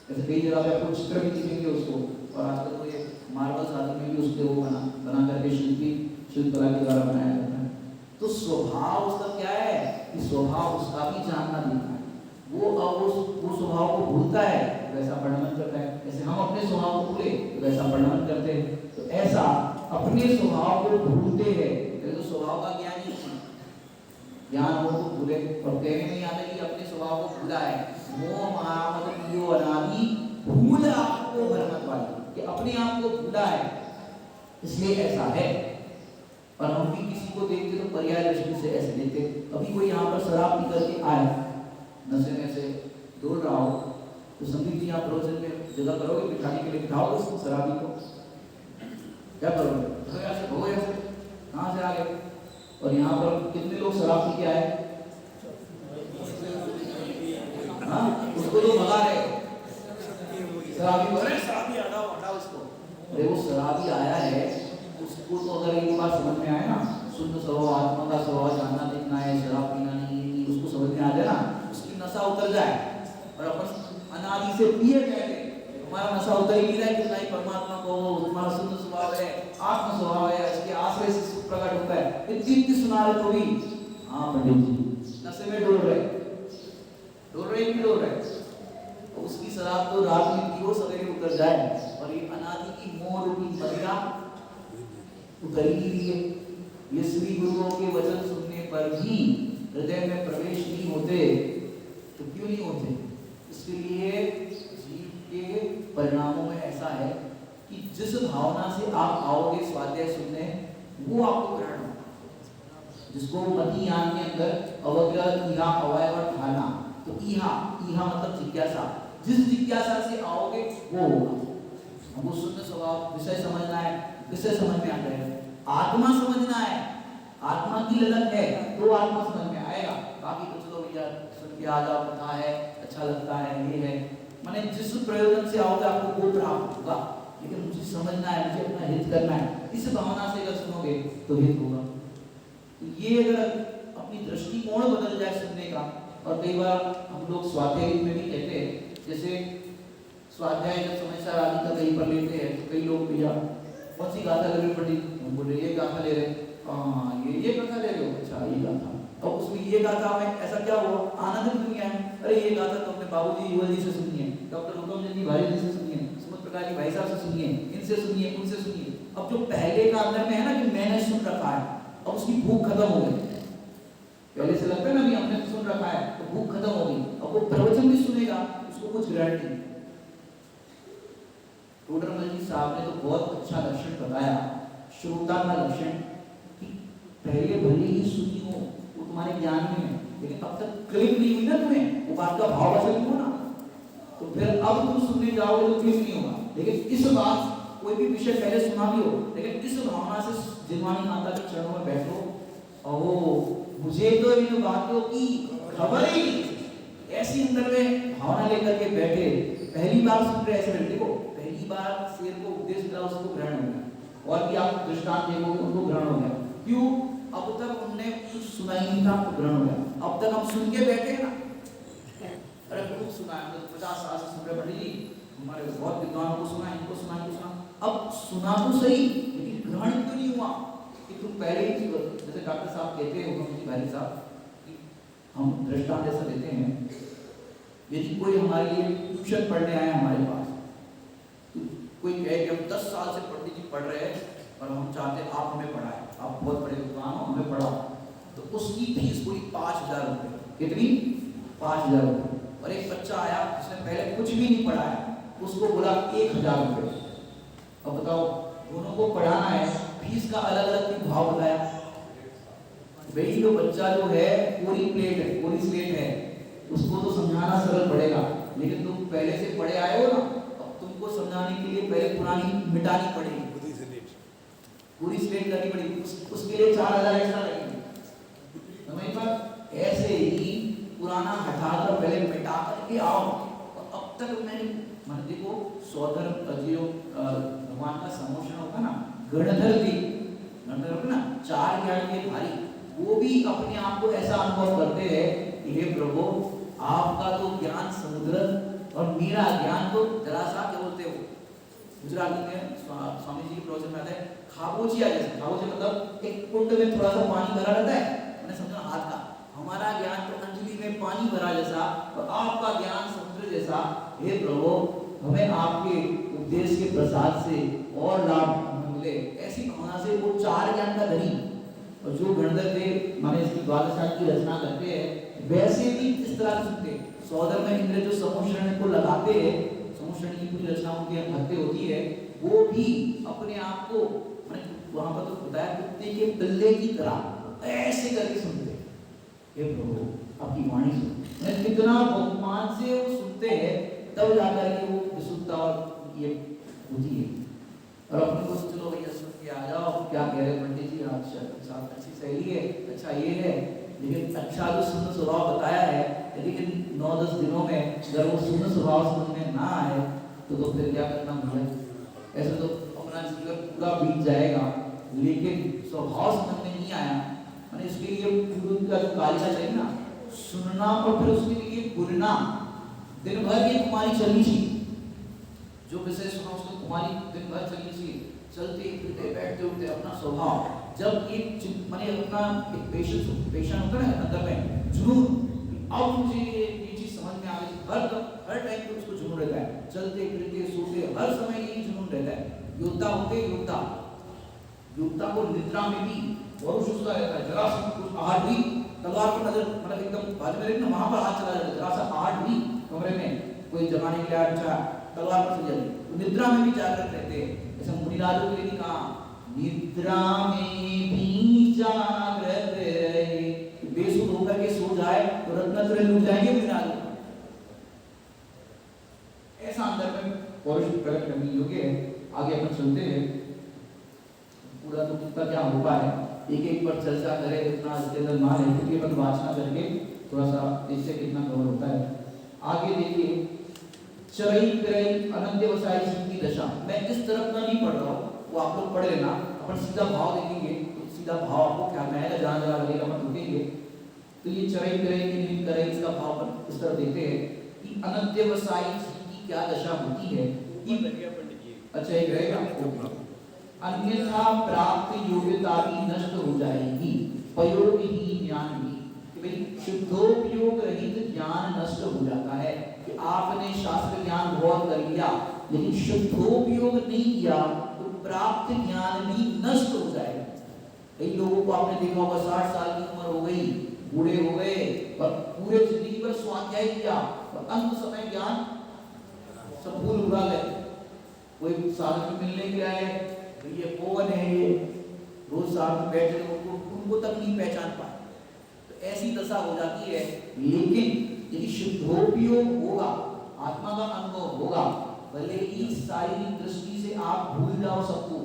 ऐसे कई जगह पे आपको चित्र भी दिखेंगे उसको, और आजकल तो ये मार्बल्स आदि में भी उसके वो बना करके शिल्पकला के द्वारा बनाया जाता है। तो स्वभाव उसका क्या है कि स्वभाव उसका भी जानना देखना है। वो स्वभाव को भूलता है वैसा वर्णन करता है, जैसे हम अपने स्वभाव को भूले तो वैसा वर्णन करते हैं। तो ऐसा अपने स्वभाव को भूलते हैं, तो स्वभाव का ज्ञान ही ज्ञान हो तो भूले। और कहने में आता है कि अपने स्वभाव को भूला है, मोह महामद पियो अनादि भूल आपको भरमत वाली, कि अपने आप को भूला है इसलिए ऐसा है। और हम भी किसी को देखते तो पर्याय दृष्टि से ऐसे देखते। अभी कोई यहाँ पर शराब पी करके आए, नशे में से डोल रहा हो, तो संदीप जी आप प्रवचन में जगह करोगे, बिठाने के लिए बिठाओगे उसको शराबी को, क्या करोगे? तो ऐसे हो ऐसे कहाँ से आ गए? और यहाँ पर कितने लोग शराब पी के आए? हाँ, उसको तो भगा रहे शराबी को, अरे शराबी हटाओ उसको। अरे वो शराबी आया है, उसको तो अगर एक बार समझ में आए ना, शुद्ध स्वभाव आत्मा का स्वभाव जानना देखना है, शराब पीना नहीं, उसको समझ में आ जाए ना, उसकी नशा उतर जाए। और अपन अनादि से पिए कहते, हमारा नशा उतर ही नहीं रहा है कि नहीं परमात्मा को तुम्हारा शुद्ध स्वभाव है, आत्म स्वभाव है, इसके आश्रय से सुख प्रकट होता है। इतनी सुना रहे तो भी हाँ पंडित जी नशे में डोल रहे कि डोल रहे। तो उसकी शराब तो रात में पियो सवेरे उतर जाए, और ये अनादि की मोह रूपी मदिरा उतर ही नहीं है। ये श्री गुरुओं के वचन सुनने पर भी हृदय में प्रवेश नहीं होते, तो क्यों नहीं होते? इसके लिए जीव के परिणामों में ऐसा है कि जिस भावना से आप आओगे स्वाध्याय सुनने, वो आपको ग्रहण होगा। जिसको मति ज्ञान के अंदर अवग्रह इहा अवयव और ठाना, तो इहा इहा मतलब जिज्ञासा, जिस जिज्ञासा से आओगे वो होगा। हमको शुद्ध स्वभाव विषय समझना है, विषय समझ में आ जाएगा। आत्मा समझना है, आत्मा की ललक है तो आत्मा समझ में आएगा। बाकी तो चलो भैया सुन के आ जाओ, कथा है अच्छा लगता है, ये है, माने जिस प्रयोजन से आओगे आपको वो प्राप्त होगा। लेकिन मुझे समझना है, मुझे अपना हित करना है, इस भावना से अगर सुनोगे तो हित होगा। तो ये अगर अपनी दृष्टिकोण बदल जाए सुनने का, और कई बार हम लोग स्वाध्याय में भी कहते हैं, जैसे स्वाध्याय जब समाचार आदि का कहीं पर लेते हैं तो कई लोग भैया कौन सी गाथा ले रहे पंडित, हम बोल रहे ये गाथा ले रहे, हाँ ये गाथा ले रहे हो, अच्छा ये गाथा, और उसमें ये गाथा में ऐसा क्या हुआ, आनंद क्यों नहीं आया, अरे ये गाथा तो अपने बाबूजी युवल जी से सुनी है, डॉक्टर हुकम चंद जी भाई जी से सुनी है, सुमत प्रकाश जी भाई साहब से सुनिए, इनसे सुनिए, उनसे सुनिए। अब जो पहले का अंदर में है ना कि मैंने सुन रखा है, अब उसकी भूख खत्म हो गई। पहले से लगता है ना भी हमने सुन रखा है तो भूख खत्म हो गई, अब वो प्रवचन भी सुनेगा उसको कुछ ग्रहण नहीं। टोडरमल जी साहब ने तो बहुत अच्छा लक्षण बताया, श्रोता का लक्षण, कि पहले भले ही सुनी हो वो तुम्हारे ज्ञान में है, लेकिन अब तक क्लिक नहीं हुई ना तुम्हें, वो बात का भाव असल नहीं हो ना, तो फिर अब तुम सुनने जाओगे तो क्लिक नहीं होगा। लेकिन इस बात कोई भी विषय पहले सुना भी हो, लेकिन इस भावना से जिनवानी माता के चरणों में बैठो, और वो मुझे तो इन बातों की खबर ही नहीं, ऐसी अंदर में भावना लेकर के बैठे, पहली बार सुन रहे ऐसे बैठे, देखो पहली बार शेर को उपदेश मिला उसको ग्रहण हो गया, और भी आप दृष्टांत देखोगे उनको ग्रहण हो गया, क्यों, अब तक उनने कुछ सुना ही नहीं था तो ग्रहण हो गया। अब तक हम सुन के बैठे ना, अरे खूब सुना है, 50 साल से सुन रहे पंडित जी, हमारे बहुत विद्वानों को सुना, इनको सुना, इनको सुना, अब सुना तो सही लेकिन ग्रहण क्यों नहीं हुआ, कि तुम पहले ही, जैसे डॉक्टर साहब कहते हैं हुकम जी भाई साहब, हम दृष्टांत ऐसा देते हैं, यदि कोई हमारे लिए ट्यूशन पढ़ने आए हमारे पास, तो कोई कहे कि हम 10 साल से पंडित जी पढ़ रहे हैं और हम चाहते हैं आप हमें पढ़ाएं, आप बहुत बड़े विद्वान हो, हमें पढ़ाओ, तो उसकी फीस पूरी 5000 रुपये, कितनी, 5000 रुपये। और एक बच्चा आया जिसने पहले कुछ भी नहीं पढ़ा है, उसको बोला 1000 रुपये। अब बताओ दोनों को पढ़ाना है, फीस का अलग अलग भाव बताया, भाई जो बच्चा जो है पूरी प्लेट है, पूरी स्लेट है, उसको तो समझाना सरल पड़ेगा, लेकिन तुम पहले से पढ़े आए हो ना, अब तुमको समझाने के लिए पहले पुरानी मिटानी पड़ेगी, पूरी स्लेट करनी पड़ेगी, उसके लिए 4000 एक्स्ट्रा लगेंगे। समझ पर ऐसे ही पुराना हटाकर पहले मिटा करके आओ। और अब तक मैंने मन देखो सौधर जो भगवान का समोषण होगा ना, गणधर भी गणधर होगा ना, 4 ज्ञान के भारी, वो भी अपने आप को ऐसा अनुभव करते हैं कि हे प्रभु आपका तो ज्ञान समुद्र और मेरा ज्ञान तो जरा सा, क्या बोलते हो गुजराती में स्वामी जी के प्रवचन में आता है खाबोचिया जैसे, खाबोचिया मतलब एक कुंड में थोड़ा सा पानी भरा रहता है, मैंने समझा हाथ का, हमारा ज्ञान तो अंजलि में पानी भरा जैसा और आपका ज्ञान समुद्र जैसा। हे प्रभु हमें आपके उपदेश के प्रसाद से और लाभ मिले, ऐसी भावना से वो 4 ज्ञान का धनी, और जो गणधर देव माने इसकी द्वादशाट की रचना करते हैं वैसे भी इस तरह सुनते हैं। सौदर में इंद्र जो समोषण को लगाते हैं, समोषण की पूरी रचना उनके हत्ते होती है, वो भी अपने आप को वहां पर तो बताया कुत्ते के पिल्ले की तरह ऐसे करके सुनते हैं। हे प्रभु आपकी वाणी सुन, कितना बहुमान से वो सुनते हैं, तब जाकर के वो विशुद्धता और ये होती है। और अपने को चलो भैया सुन के आ जाओ, क्या कह रहे पंडित जी आप साहब, अच्छी सहेली है, अच्छा ये है, लेकिन अच्छा जो सुंदर स्वभाव बताया है, लेकिन 9-10 दिनों में अगर वो सुंदर स्वभाव समझ में ना आए तो फिर क्या करना भैया, ऐसे तो अपना जीवन पूरा बीत जाएगा, लेकिन स्वभाव समझ में नहीं आया, मैंने इसके लिए गुरु का जो कालिका चाहिए ना, सुनना और फिर उसके लिए बोलना। दिन भर की कुमारी चलनी चाहिए, जो विषय सुना उसको कुमारी दिन भर चलनी चाहिए, चलते फिरते बैठते उठते अपना स्वभाव, जब एक माने अपना एक पेशेंट होता है ना अंदर में जुनून, अब मुझे ये चीज समझ में आ गई, हर टाइम पे उसको जुनून रहता है, चलते फिरते सोते हर समय यही जुनून रहता है। योद्धा होते योद्धा को निद्रा में भी बहुत सुस्ता रहता है, जरा सा कुछ आहट भी तलवार पर नजर मतलब एकदम बाद में ना वहां पर हाथ चला जाता है, जरा सा आहट भी कमरे में कोई जमाने के लिए अच्छा तलवार पर चल जाती, तो निद्रा में भी जागृत रहते हैं। मुनिराजों के लिए कहा निद्रा में भी जागृत तो रत्नत्रय लूट जाएंगे मृणाल। ऐसा अंदर में पौरुष प्रकट करने योग्य है। आगे अपन चलते हैं, पूरा तो कितना क्या हो पाए एक एक पर चर्चा करें उतना इसके अंदर ना है, क्योंकि अपन वाचना करके थोड़ा सा इससे कितना कवर होता है। आगे देखिए, चरई क्रय अनंत्यवसायी जीव की दशा। मैं इस तरफ का नहीं पढ़ रहा हूँ, वो आप लोग पढ़ लेना। अपन सीधा भाव देखेंगे तो सीधा भाव आपको क्या कहेगा, जहाँ जहाँ लगेगा अपन रुकेंगे। तो ये चरई क्रय की निमित्त करें, इसका भाव अपन इस तरफ देखते हैं कि अनंत्यवसायी जीव की क्या दशा होती है। अच्छा एक रहेगा, अन्यथा प्राप्त योग्यता भी नष्ट हो जाएगी, प्रयोग ही ज्ञान भी। कि भाई शुद्धोपयोग रहित ज्ञान नष्ट हो जाता है। कि आपने शास्त्र ज्ञान बहुत कर लिया लेकिन शुद्धोपयोग नहीं किया तो प्राप्त ज्ञान भी नष्ट हो जाएगा। कई लोगों को आपने देखा होगा 60 साल की उम्र हो गई, बूढ़े हो गए और पूरे जिंदगी भर स्वाध्याय किया और अंत समय ज्ञान सब भूल उड़ा गए। कोई साधक में मिलने के आए, तो ये कौन है, ये रोज साथ में बैठे उनको तक नहीं पहचान पाए। तो ऐसी दशा हो जाती है। लेकिन यदि शुद्धोपयोग होगा, आत्मा का अनुभव होगा, भले ही शारीरिक दृष्टि से आप भूल जाओ सबको,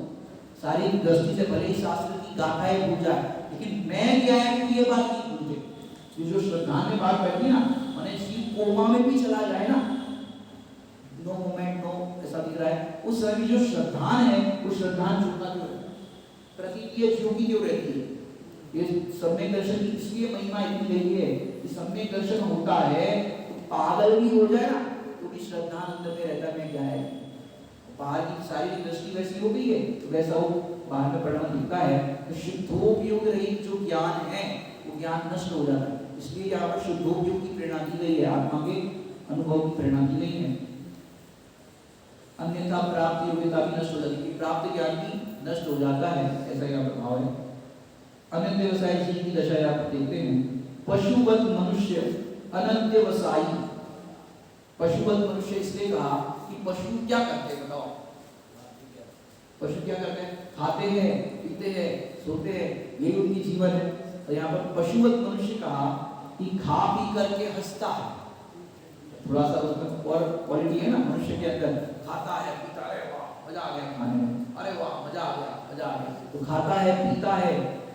शारीरिक दृष्टि से भले ही शास्त्र की गाथाएं भूल जाए, लेकिन मैं क्या है कि ये बात नहीं भूलते। जो श्रद्धा में बात बैठी ना, मैंने जीव कोमा में भी चला जाए ना, नो मोमेंट नो ऐसा दिख रहा है, उस समय जो श्रद्धान है वो श्रद्धान छूटना क्यों है, प्रतीतीय ज्योति क्यों रहती है। ये सम्यक दर्शन की इसलिए महिमा इतनी रही है कि सम्यक दर्शन होता है तो पागल भी हो जाए ना तो भी श्रद्धान अंदर में रहता है। मैं क्या है, बाहर की सारी दृष्टि वैसी हो गई है तो वैसा वो बाहर में परिणाम दिखता है। तो शुद्धोपयोग रहित जो ज्ञान है वो ज्ञान नष्ट हो जाता है। इसलिए यहाँ पर शुद्धोपयोग की प्रेरणा दी गई है, आत्मा के अनुभव की प्रेरणा दी गई है। अन्यथा प्राप्त योग्यता भी नष्ट हो जाती है, प्राप्त ज्ञान भी नष्ट हो जाता है, ऐसा यहाँ पर भाव है। अनंत्यवसायी जीव की दशा यहाँ पर देखते हैं। पशुवत मनुष्य अनंत्यवसायी। पशुवत मनुष्य इसलिए कहा कि पशु क्या करते हैं, बताओ पशु क्या करते हैं, खाते हैं, पीते हैं, सोते हैं, यही उनकी जीवन है। तो यहाँ पर पशुवत मनुष्य कहा कि खा पी करके हंसता है। थोड़ा सा उसमें और क्वालिटी है ना मनुष्य के अंदर, खाता है पीता है, वाह मजा आ गया खाने में, अरे वाह मजा आ गया, मजा आ गया। तो खाता है पीता है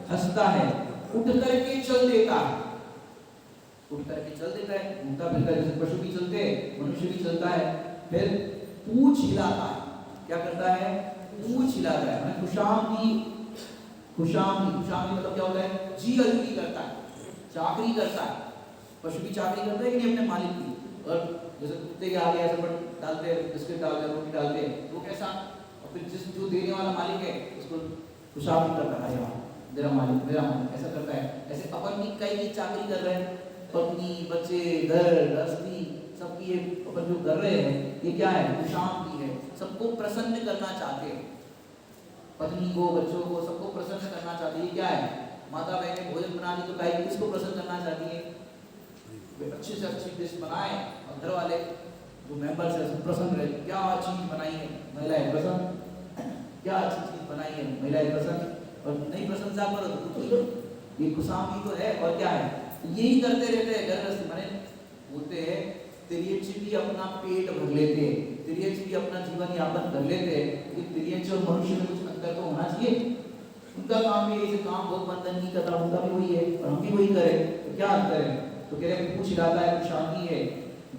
हंसता है, उठ करके चल देता है, उठ करके चल देता है, घूमता फिरता है, जैसे पशु भी चलते हैं मनुष्य भी चलता है। फिर पूंछ हिलाता है, क्या करता है, पूंछ हिलाता है, खुशामदी। खुशामदी मतलब क्या होता है, जी हल्की करता है, चाकरी करता है। पशु भी चाकरी करता है कि नहीं अपने मालिक की। और जैसे कुत्ते के आगे ऐसे पर डालते हैं, बिस्किट डालते हैं, रोटी डालते हैं, वो कैसा, और फिर जिस जो देने वाला मालिक है उसको खुशामदी करता है, यार मेरा मालिक ऐसा करता है। ऐसे अपन भी कई की चाकरी कर रहे हैं, पत्नी बच्चे घर गृहस्थी सबकी ये अपन जो कर रहे हैं ये क्या है, खुशामदी है। सबको प्रसन्न करना चाहते हैं, पत्नी को बच्चों को सबको प्रसन्न करना चाहती है। क्या है, माता बहनें भोजन बना दी तो गाय किसको प्रसन्न करना चाहती है, वे अच्छे से अच्छी डिश बनाए और घर वाले जो मेंबर्स हैं सब प्रसन्न रहे। क्या चीज बनाई है, महिलाएं प्रसन्न, क्या अच्छी चीज बनाई है, महिलाएं प्रसन्न, और नहीं प्रशंसा करो तो ये खुशामदी तो है। और क्या है, यही करते रहते हैं घर मने बोलते हैं तिर्यच भी अपना पेट भर लेते हैं, तिर्यच भी अपना जीवन यापन कर लेते हैं। लेकिन तिर्यच और मनुष्य में कुछ अंतर तो होना चाहिए। उनका काम भी ऐसे काम बहुत बंधन नहीं करता, उनका भी वही है और हम भी वही करें, तो क्या अंतर है। तो कह रहे पूछ हिलाता है, खुशामदी है,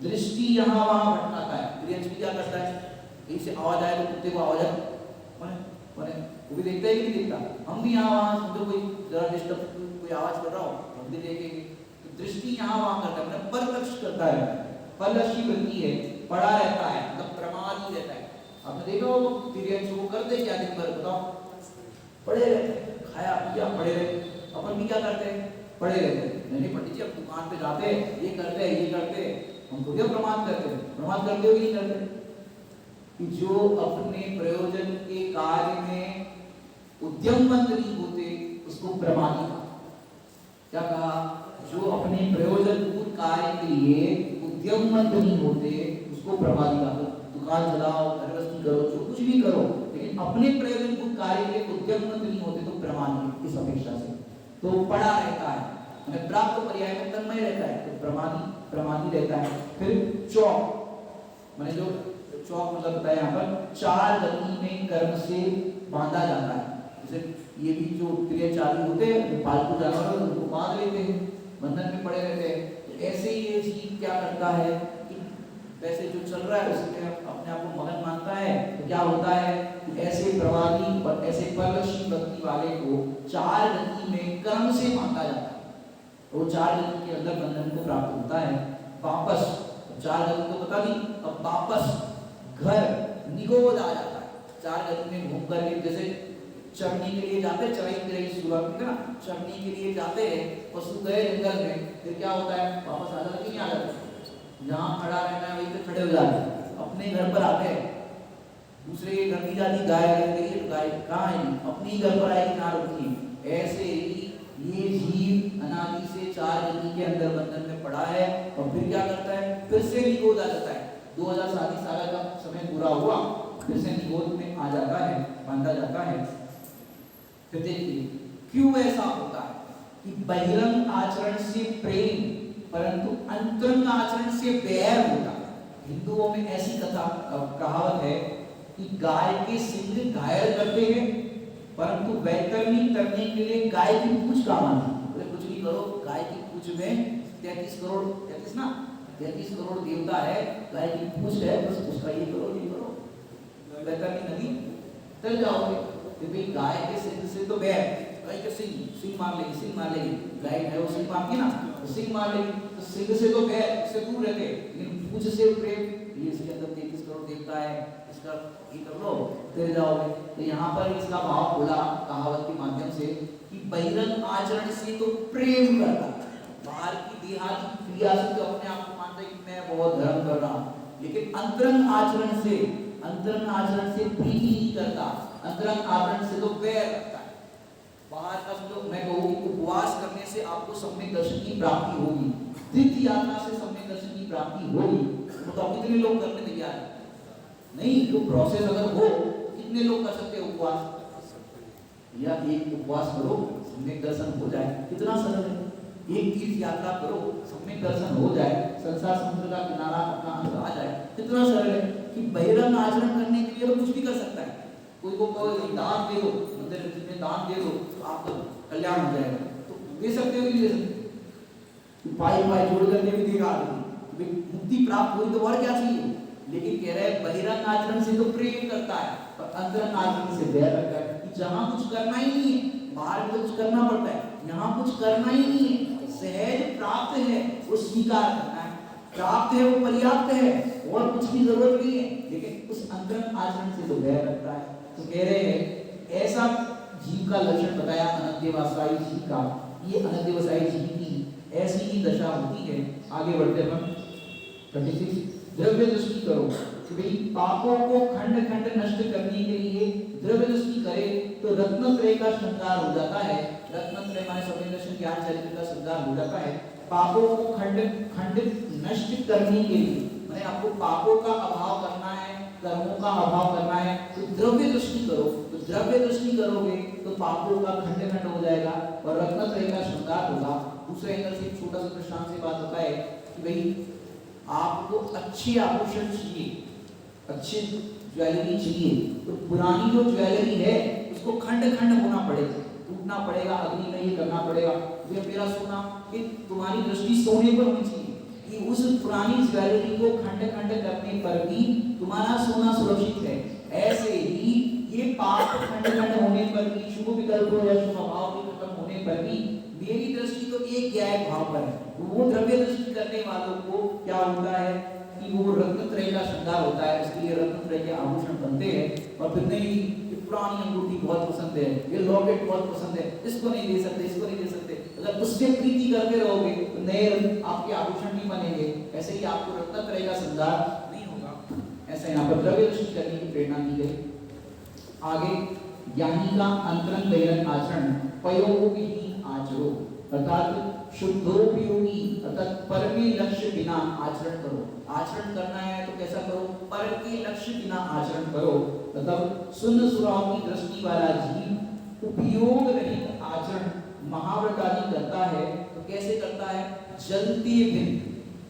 दृष्टि यहाँ वहाँ भटकाता है। तिर्यच भी क्या करता है, कहीं से आवाज आए तो कुत्ते को आवाज आए, वो भी देखता है कि नहीं देखता। हम भी यहाँ वहाँ समझो कोई जरा डिस्टर्ब कोई आवाज कर रहा हो हम भी देखेंगे। तो दृष्टि यहाँ वहाँ करता है, मतलब परलक्ष्य करता है, परलक्ष्य वृत्ति है, पड़ा रहता है, मतलब प्रमादी रहता है। आपने देखा हो तिर्यच वो करते क्या दिन भर, बताओ, पड़े रहते, खाया पिया पड़े रहते। अपन भी क्या करते हैं, पड़े रहते हैं। नहीं पंडित जी अब दुकान पे जाते हैं, ये करते हैं, ये करते हैं, हम थोड़ी प्रमाद करते हैं। प्रमाद करते हो कि नहीं करते, कि जो अपने प्रयोजन के कार्य में उद्यमवंत नहीं होते उसको प्रमादी कहा। क्या कहा, जो अपने प्रयोजन कार्य के लिए उद्यमवंत नहीं होते उसको प्रमादी कहा। दुकान चलाओ, घर गृहस्थी करो, जो कुछ भी करो, लेकिन अपने प्रयोजन कार्य के लिए उद्यमवंत नहीं होते तो प्रमादी, इस अपेक्षा से तो पड़ा रहता है। मैंने प्राप्त पर्याय में तन्मय रहता है, तो प्रमादी रहता है। फिर चौक, मैंने जो चौक मतलब बताया यहाँ पर, चार गति में कर्म से बांधा जाता है। जैसे ये भी जो क्रियाचारी होते हैं, पालतू जानवर उनको बांध लेते हैं, बंधन में पड़े रहते हैं। तो ऐसे ही ये जीव क्या करता है कि वैसे जो चल रहा है उसमें अपने आप को मगन मानता है, तो क्या होता है, ऐसे प्रवादी और ऐसे परलक्षी भक्ति वाले को चार गति में कर्म से बांधा जाता है। वो चार गति के अंदर बंधन को प्राप्त होता है। वापस चार गति को बता दी, अब वापस घर निगोद आ जाता है। चार गति में घूम करके, जैसे चरनी के लिए जाते, चराई की शुरुआत में ना, चरनी के लिए जाते हैं, पशु गए जंगल में, फिर क्या होता है, वापस आ जाते कि नहीं आ जाते, जहाँ खड़ा रहना है वहीं पे खड़े हो जाते हैं, अपने घर पर आते हैं। दूसरे के घर की जाती गाय गई, गाय कहाँ है, अपने ही घर पर आएगी, कहाँ रुकती है। ऐसे ही ये जीव अनादि से चार गति के अंदर बंधन में पड़ा है, और फिर क्या करता है, फिर से निगोद आ जाता है। 2037 साल का समय पूरा हुआ, फिर से निगोद में आ जाता है, बांधा जाता है। फिर देखिए क्यों ऐसा होता है कि बहिरंग आचरण से प्रेम परंतु अंतरंग आचरण से बैर होता है। हिंदुओं में ऐसी कथा कहावत है कि गाय के सिंग घायल करते हैं, परंतु वैतरणी करने के लिए गाय की पूंछ काम आती है। बोले कुछ नहीं करो, गाय की पूंछ में 33 करोड़ देवता है, गाय की पूंछ है, बस उसका ये करो, ये करो, वैतरणी नदी चल जाओगे। भाई गाय के सिंग से तो बैर, गाय के सिंग मार लेगी, गाय है वो सिंग मारती ना, तो सिंग मार लेगी, तो सिंग से तो बैर, इससे दूर रहते, लेकिन पूंछ से प्रेम, ये इसके अंदर 33 करोड़ देवता है, इसका ये कर लो, फिर जाओगे। तो यहाँ पर इसका भाव बोला कहावत के माध्यम से कि बहिरंग आचरण से तो प्रेम करता है, बाहर की देहाती क्रिया से तो अपने आप को मानता है कि मैं बहुत धर्म कर रहा हूँ, लेकिन अंतरंग आचरण से प्रीति नहीं करता, अंतरंग आचरण से तो बैर रखता है। बाहर का तो मैं कहूँ कि उपवास करने से आपको सम्यक दर्शन की प्राप्ति होगी, तीर्थ यात्रा से सम्यक दर्शन की प्राप्ति होगी, तो कितने लोग करने तैयार है? नहीं, जो प्रोसेस अगर हो, कितने लोग कर सकते हैं उपवास? या एक उपवास करो, सम्यक दर्शन हो जाए, कितना सरल है। एक तीर्थ यात्रा करो, सम्यक दर्शन हो जाए, संसार समुद्र का किनारा अपना अंत आ जाए, कितना सरल है कि बहिरंग आचरण करने के लिए तो कुछ भी कर सकता है। कोई को दान दे दो, मंदिर में दान दे दो, तो आपका कल्याण हो जाएगा, तो दे सकते हो कि दे सकते, पाई जोड़ करके भी देगा आदमी, मुक्ति प्राप्त हुई तो और क्या चाहिए। लेकिन कह रहे हैं बहिरंग आचरण से तो प्रेम करता है, और अंतरंग आचरण से बैर रखता है कि जहां कुछ करना ही नहीं है, बाहर में तो कुछ करना पड़ता है, यहाँ कुछ करना ही नहीं है, सहज प्राप्त है वो स्वीकार करना है, प्राप्त है वो पर्याप्त है, और कुछ की जरूरत नहीं है, लेकिन उस अंतरंग आचरण से तो बैर रखता है। तो कह रहे हैं ऐसा जीव का लक्षण बताया अनध्यवसायी जीव का, ये अनध्यवसायी जीव की ऐसी ही दशा होती है। आगे बढ़ते हम 36 द्रव्य दृष्टि करो कि भाई पापों को खंड खंड नष्ट करने के लिए द्रव्य दृष्टि करे तो रत्नत्रय का श्रृंगार हो जाता है। रत्नत्रय माने सम्यक दर्शन ज्ञान चरित्र का श्रृंगार हो जाता है। पापों को खंड खंड नष्ट करने के लिए माने आपको पापों का अभाव करना है, कर्मों का अभाव करना है, तो द्रव्य दृष्टि करो। तो द्रव्य दृष्टि करोगे तो पापों का खंड खंड हो जाएगा और रत्नत्रय का श्रृंगार होगा। दूसरे एंगल से छोटा सा दृष्टांत से बात होता है कि भाई आपको अच्छे आभूषण चाहिए, अच्छी ज्वेलरी चाहिए, तो पुरानी जो ज्वेलरी है उसको खंड खंड होना पड़ेगा, टूटना पड़ेगा, अग्नि में ये करना पड़ेगा। ये मेरा सोना कि तुम्हारी दृष्टि सोने पर होनी चाहिए कि उस पुरानी ज्वेलरी को खंड खंड करने पर भी तुम्हारा सोना सुरक्षित है। ऐसे ही ये पाप खंड खंड होने पर भी, शुभ विकल्प या शुभ भाव के खत्म होने पर भी मेरी दृष्टि तो एक ज्ञाय भाव पर है। वो द्रव्य दृष्टि करने वालों को क्या होता है कि वो रत्नत्रय का श्रृंगार होता है, इसके लिए रत्नत्रय के आभूषण बनते हैं। और फिर नहीं, ये पुरानी अंगूठी बहुत पसंद है, ये लॉकेट बहुत पसंद है, इसको नहीं दे सकते, इसको नहीं दे सकते। अगर उससे प्रीति करते रहोगे तो नए आपके आभूषण नहीं बनेंगे। ऐसे ही आपको रत्नत्रय का श्रृंगार नहीं होगा। ऐसा यहाँ पर द्रव्य दृष्टि करने की प्रेरणा दी गई। आगे ज्ञानी का अंतरंग बहिरंग आचरण पयोगहीन आचरो, अर्थात शुद्धोपयोगी अर्थात पर के लक्ष्य बिना आचरण करो। आचरण करना है तो कैसा करो, पर के लक्ष्य बिना आचरण करो। मतलब सुन्न सुराव की दृष्टि वाला जीव उपयोग रहित आचरण महाव्रत आदि करता है तो कैसे करता है? जलते भिन्न,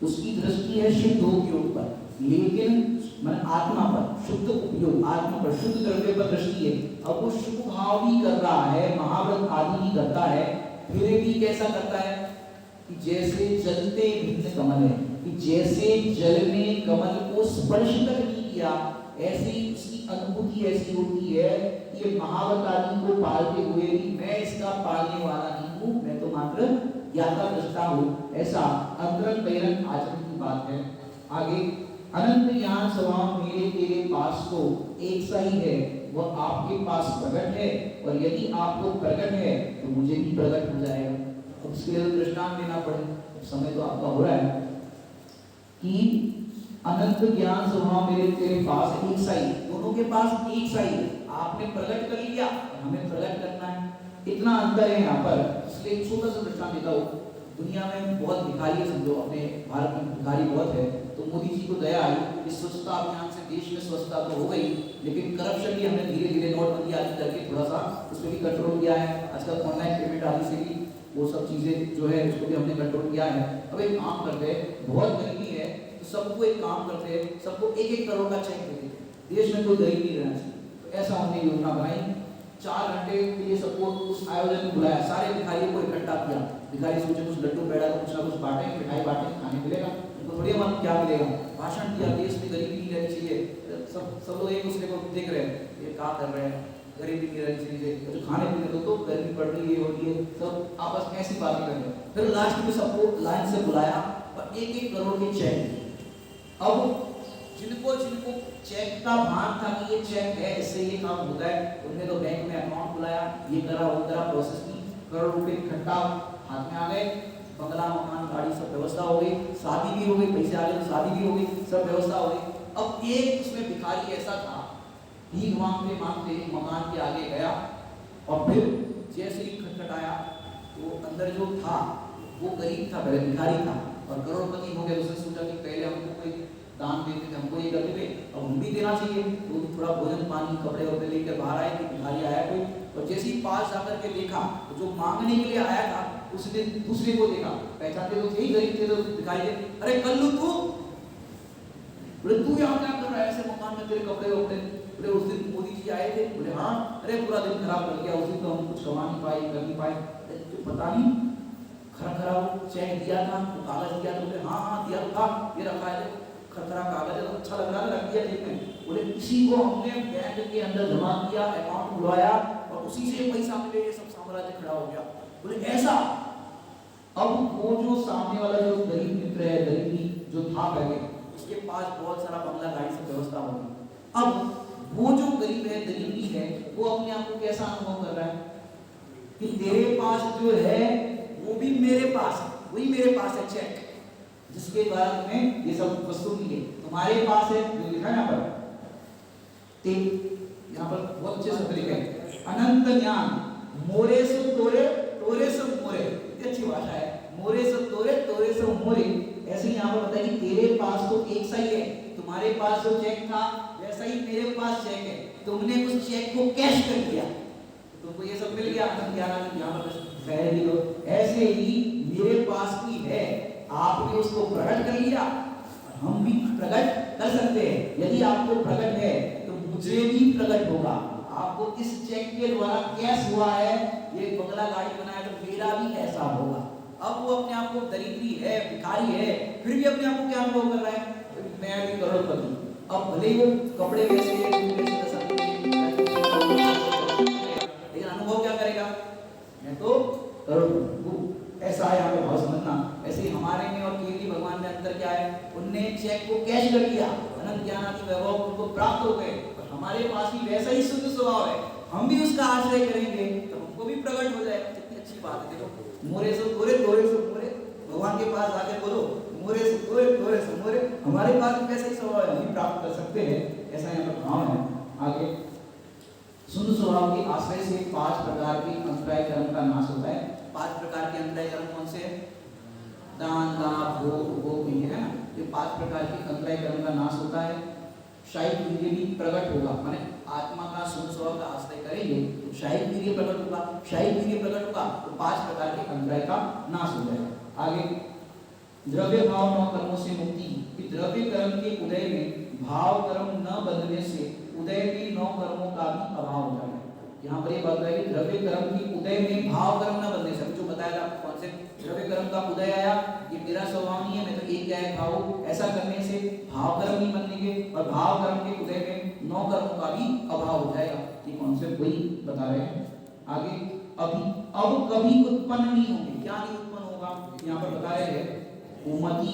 उसकी दृष्टि है शुद्ध उपयोग पर, लेकिन मन आत्मा पर, शुद्ध उपयोग आत्मा पर, शुद्ध द्रव्य पर दृष्टि है। अब वो शुभ भाव भी कर रहा है, महाव्रत आदि भी करता है, फिर भी कैसा करता है कि जैसे जलते भिन्न कमल है, कि जैसे जल में कमल को स्पर्श तक नहीं किया, ऐसी उसकी अनुभूति ऐसी होती है कि ये महाव्रत आदि को पालते हुए भी मैं इसका पालने वाला नहीं हूँ, मैं तो मात्र ज्ञाता दृष्टा हूँ। ऐसा अंतरंग बहिरंग आचरण की बात है। आगे अनंत ज्ञान स्वभाव मेरे तेरे पास तो एक सा ही है, वह आपके पास प्रकट है, और यदि आपको प्रकट है तो मुझे भी प्रकट हो जाएगा। अब इसके लिए दृष्टांत देना पड़े, समय तो आपका हो रहा है कि अनंत ज्ञान स्वभाव मेरे तेरे पास एक सा ही, दोनों के पास एक सा ही है। आपने प्रकट कर लिया, हमें प्रकट करना है, इतना अंतर है यहाँ पर। इसलिए एक छोटा सा दृष्टांत देता हूँ। दुनिया में बहुत भिखारी है, समझो अपने भारत में भिखारी बहुत है, तो मोदी जी को दया आई कि स्वच्छता अभियान से देश में स्वच्छता तो हो गई, लेकिन करप्शन भी हमने धीरे धीरे नोटबंदी आदि करके थोड़ा सा उसमें भी कंट्रोल किया है। आजकल ऑनलाइन पेमेंट आदि से भी वो सब चीजें जो है उसको भी हमने कंट्रोल किया है। अब एक काम करते हैं, बहुत गरीबी है तो सबको एक काम करते हैं, सबको 1-1 करोड़ का चेक दे देते हैं, देश में कोई गरीब नहीं रहना चाहिए। तो ऐसा हमने योजना बनाई, 4 घंटे के लिए सबको उस आयोजन में बुलाया, सारे भिखारियों को इकट्ठा किया। भिखारी सोचे कुछ लड्डू पेड़ा कुछ ना कुछ बांटे, मिठाई बांटे, खाने मिलेगा, उनको थोड़ी मालूम क्या मिलेगा। भाषण दिया, देश में गरीबी नहीं रहनी चाहिए, सब लोग एक दूसरे को देख रहे हैं, ये क्या कर रहे हैं, गरीबी नहीं रहनी चाहिए, जो खाने पीने दो तो गर्मी पड़ रही है, होती है, सब आपस में ऐसी बातें कर रहे हैं। फिर लास्ट में सबको लाइन से बुलाया और 1-1 करोड़ के चेक। अब जिनको जिनको चेक का भान था कि ये चेक है, इससे ये काम होता है, उन्होंने तो बैंक में अकाउंट खुलाया, ये करा वो करा, प्रोसेस की, करोड़ रुपए इकट्ठा हाथ में आ गए, बंगला मकान गाड़ी सब व्यवस्था हो गई, शादी भी हो गई, पैसे आ गए तो शादी भी हो गई, सब व्यवस्था हो गई। अब एक उसमें भिखारी ऐसा था, भीख मांगते मांगते मकान के आगे गया और फिर जैसे ही खटखटाया तो अंदर जो था वो गरीब था, पहले भिखारी था और करोड़पति हो गया। उसने सोचा कि पहले हमको कोई दान देते थे, हमको ये करते थे, अब हम भी देना चाहिए। तो थोड़ा भोजन पानी कपड़े वपड़े लेकर बाहर आए कि भिखारी आया कोई, और जैसे ही पास जाकर के देखा तो जो मांगने के लिए आया था उसने दूसरे को देखा, पहचानते तो थे ही, गरीब थे तो भिखारी थे। अरे कल्लू तू, बोले तू यहाँ क्या कर रहा है, ऐसे मकान में तेरे कपड़े वपड़े? बोले उस दिन मोदी जी आए थे। बोले हाँ। अरे पूरा दिन खराब कर गया, उस दिन तो हम कुछ कमा नहीं पाए, कर नहीं पाए। तो पता नहीं खरा चेक दिया था, कागज दिया था? बोले हाँ हाँ दिया था, ये रखा है, खतरा कागज है, अच्छा लग रहा है, रख दिया जेब में। बोले इसी को हमने बैंक के अंदर जमा किया, अकाउंट खुलवाया और उसी से पैसा मिले, ये सब साम्राज्य खड़ा हो गया। बोले ऐसा? अब वो जो सामने वाला जो गरीब मित्र है, गरीबी जो था पहले, उसके पास बहुत सारा बंगला गाड़ी सब व्यवस्था हो गई। अब वो जो गरीब है, गरीबी है, वो अपने आप को कैसा अनुभव कर रहा है कि तेरे पास जो है वो भी मेरे पास है, वही मेरे पास है चेक, जिसके द्वारा तुम्हें ये सब वस्तु मिली है, तुम्हारे पास है। जो लिखा है यहाँ पर, यहाँ पर बहुत अच्छे शब्द लिखे हैं, अनंत ज्ञान मोरे सो तोरे, तोरे सो मोरे, अच्छी भाषा है, मोरे सो तोरे, तोरे सो मोरे। ऐसे यहाँ पर बताया कि तेरे पास तो एक सा ही है, तुम्हारे पास जो चेक था वैसा ही मेरे पास चेक है, तुमने उस चेक को कैश कर दिया, तुमको ये सब मिल गया। अनंत ज्ञान यहाँ पर कह दी, ऐसे ही मेरे पास भी है, आपने उसको प्रकट कर लिया, हम भी प्रकट कर सकते हैं। यदि आपको प्रकट है तो मुझे भी प्रकट होगा। आपको इस चेक के द्वारा कैश हुआ है, ये बंगला गाड़ी बनाया तो मेरा भी ऐसा होगा। अब वो अपने आप को दरिद्री है, भिखारी है, फिर भी अपने आप को क्या अनुभव कर रहा है, मैं भी करोड़पति। अब भले ही वो कपड़े वैसे लेकिन अनुभव क्या करेगा, मैं तो करोड़पति। ऐसा है यहाँ पे भाव समझना। ऐसे ही हमारे में और केवली भगवान में अंतर क्या है, उनने चेक को कैश कर लिया, अनंत ज्ञान आदि वैभव उनको प्राप्त हो गए, और हमारे पास भी वैसा ही शुद्ध स्वभाव है, हम भी उसका आश्रय करेंगे तो हमको भी प्रकट हो जाएगा। कितनी अच्छी बात है। देखो मोरे सो तोरे, तोरे सो मोरे, भगवान के पास जाके बोलो मोरे सो तोरे, तोरे सो मोरे, हमारे पास भी वैसा ही स्वभाव है, हम प्राप्त कर सकते हैं। ऐसा यहाँ पर भाव है। आगे शुद्ध स्वभाव के आश्रय से 5 प्रकार के अंतराय कर्म का नाश होता है। 5 प्रकार के अंतराय कर्म कौन से हैं? दान, लाभ, भोग, भोग है ना, ये 5 प्रकार के अंतराय कर्म का नाश होता है। शायद ये भी प्रकट होगा, माने आत्मा का शून्य स्वभाव का आश्रय करेंगे तो शायद वीर्य प्रकट होगा, शायद वीर्य प्रकट होगा तो 5 प्रकार के अंतराय का नाश हो जाएगा। आगे द्रव्य भाव 9 कर्मों से मुक्ति, कि द्रव्य कर्म के उदय में भाव कर्म न बदलने से उदय के 9 कर्मों का भी अभाव हो जाएगा। यहाँ पर ये बात है कि द्रव्य कर्म के उदय में भाव कर्म न बदलने से, जो बताया था आपको कॉन्सेप्ट, द्रव्य कर्म का उदय आया, ये मेरा स्वभाव नहीं है, मैं तो एक क्या है भाव, ऐसा करने से भाव कर्म नहीं बनेंगे और भाव कर्म के उदय में 9 कर्मों का भी अभाव हो जाएगा। ये कॉन्सेप्ट वही बता रहे हैं। आगे अब कभी उत्पन्न नहीं होंगे, क्या नहीं उत्पन्न होगा, यहाँ पर बता रहे हैं उमति,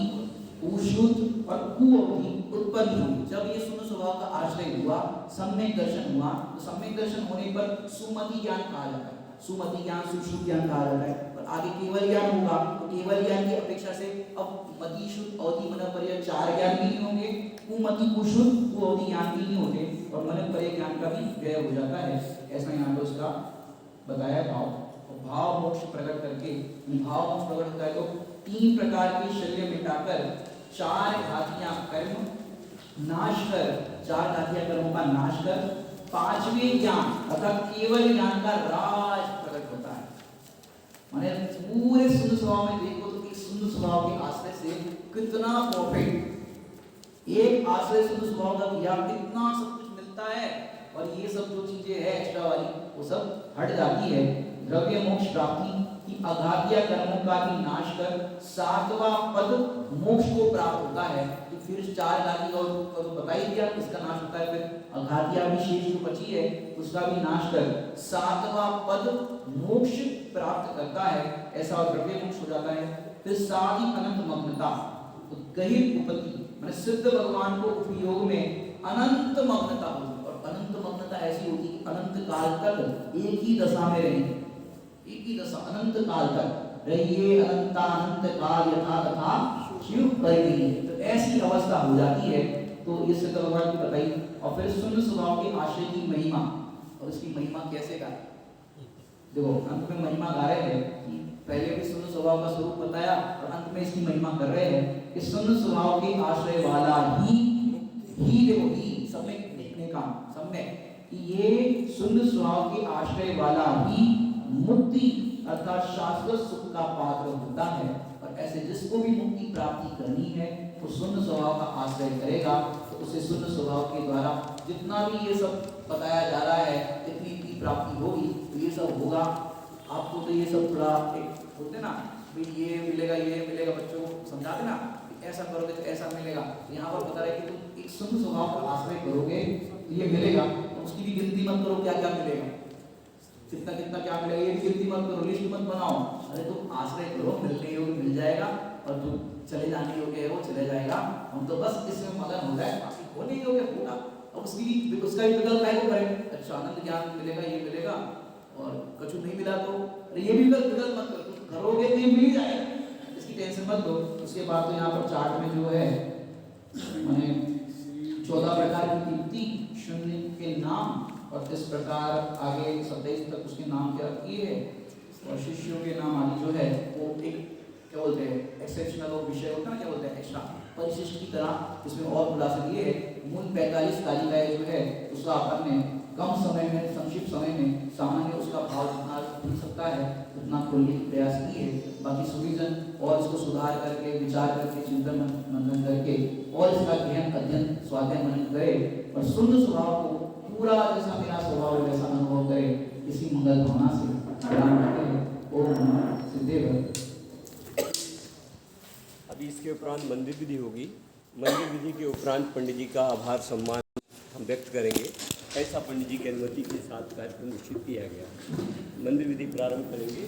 उशुद्ध और कुअवधि उत्पन्न होगी। जब ये शून्य स्वभाव का आश्रय हुआ, सम्यक दर्शन हुआ, तो सम्यक दर्शन होने पर सुमति ज्ञान कहा जाता है, सुमति ज्ञान, सुषुप्त ज्ञान कहा जाता है। और आगे केवल ज्ञान होगा तो केवल ज्ञान की अपेक्षा से अब मति, शुद्ध, अवधि, मन, पर्यय 4 ज्ञान भी नहीं होंगे, कुमति, कुशुद्ध, कुअवधि ज्ञान भी नहीं होते और मन, पर्यय ज्ञान का भी व्यय हो जाता है। ऐसा यहाँ पर उसका बताया भाव। भाव मोक्ष प्रकट करके, भाव मोक्ष प्रकट होता है तो 3 प्रकार के शल्य मिटाकर 4 घातियां कर्म नाश कर, 4 घातियां कर्मों का नाश कर 5वें ज्ञान अर्थात केवल ज्ञान का राज प्रकट होता है। माने पूरे शून्य स्वभाव में देखो तो एक शून्य स्वभाव के आश्रय से कितना प्रॉफिट, एक आश्रय शून्य स्वभाव का किया कितना सब कुछ मिलता है और ये सब जो चीजें है एक्स्ट्रा वाली वो सब हट जाती है। द्रव्य मोक्ष प्राप्ति की अघातिया कर्मों का भी नाश कर 7वां पद मोक्ष को प्राप्त होता है। तो फिर 4 घाती और बता ही दिया इसका नाश होता है, फिर अघातिया विशेष जो बची है उसका भी नाश कर 7वां पद मोक्ष प्राप्त करता है, ऐसा द्रव्य मोक्ष हो जाता है। फिर साधी अनंत मग्नता, तो गहिर उपति माने सिद्ध भगवान को उपयोग में अनंत मग्नता होती, और अनंत मग्नता ऐसी होती कि अनंत काल तक एक ही दशा में रहेंगे, एक ही दशा अनंत काल तक रहिए, अनंता अनंत काल यथा तथा शिव परिणीय, तो ऐसी अवस्था हो जाती है। तो ये सिद्ध भगवान की बताई। और फिर शून्य स्वभाव के आश्रय की महिमा, और इसकी महिमा कैसे गाए, देखो अंत में महिमा गा रहे हैं कि पहले भी शून्य स्वभाव का स्वरूप बताया और अंत में इसकी महिमा कर रहे हैं कि शून्य स्वभाव के आश्रय वाला ही देखो ही सम्यक देखने का सम्यक कि ये शून्य स्वभाव के आश्रय वाला ही मुक्ति अर्थात शाश्वत सुख का पात्र होता है। और ऐसे जिसको भी मुक्ति प्राप्ति करनी है तो शून्य स्वभाव का आश्रय करेगा, तो उसे शून्य स्वभाव के द्वारा जितना भी ये सब बताया जा रहा है, जितनी प्राप्ति होगी तो ये सब होगा। आपको तो ये सब थोड़ा एक होते ना भाई ये मिलेगा, बच्चों को समझाते ना ऐसा करोगे तो ऐसा मिलेगा। यहाँ पर बता रहे कि तुम एक शून्य स्वभाव का आश्रय करोगे तो ये मिलेगा, तो उसकी भी गिनती मत करो क्या क्या मिलेगा, कितना क्या मिलेगा, ये गिनती मत करो, लिस्ट मत बनाओ। अरे तुम आश्रय करो, मिलने योग्य मिल जाएगा और जो चले जाने योग्य है वो चले जाएगा। हम तो बस इसमें मगन हो जाए, बाकी होने योग्य होगा। अब उसका भी विकल्प है, करें अच्छा आनंद ज्ञान मिलेगा, ये मिलेगा और कछु नहीं मिला तो ये भी विकल्प मत करो, करोगे तो ये मिल ही जाएगा, इसकी टेंशन मत लो। उसके बाद तो यहाँ पर चार्ट में जो है मैंने 14 प्रकार की कीर्ति, शून्य के नाम, और इस प्रकार आगे 27 तक उसके नाम क्या किए हैं, और शिष्यों के नाम आदि जो है वो एक क्या बोलते हैं एक्सेप्शनल और विषय होता है ना, क्या बोलते हैं एक्स्ट्रा परिशिष्ट की तरह इसमें और खुलासा किए है। मूल 45 तालिकाएं जो है उसका अपन ने कम समय में, संक्षिप्त समय में सामान्य उसका भाव जितना खुल सकता है उतना खोलने की प्रयास किए। बाकी सुविजन और इसको सुधार करके, विचार करके, चिंतन मंथन करके और इसका गहन अध्ययन, स्वाध्याय, मनन करे और शून्य स्वभाव को पूरा जैसा मेरा स्वभाव है वैसा अनुभव करे। इसी मंगल भावना से प्रणाम करते हैं। ओम नमः सिद्धेश्वर। अभी इसके उपरांत मंदिर विधि होगी। मंदिर विधि के उपरांत पंडित जी का आभार सम्मान हम व्यक्त करेंगे। ऐसा पंडित जी की अनुमति के साथ कार्यक्रम निश्चित किया गया। मंदिर विधि प्रारंभ करेंगे।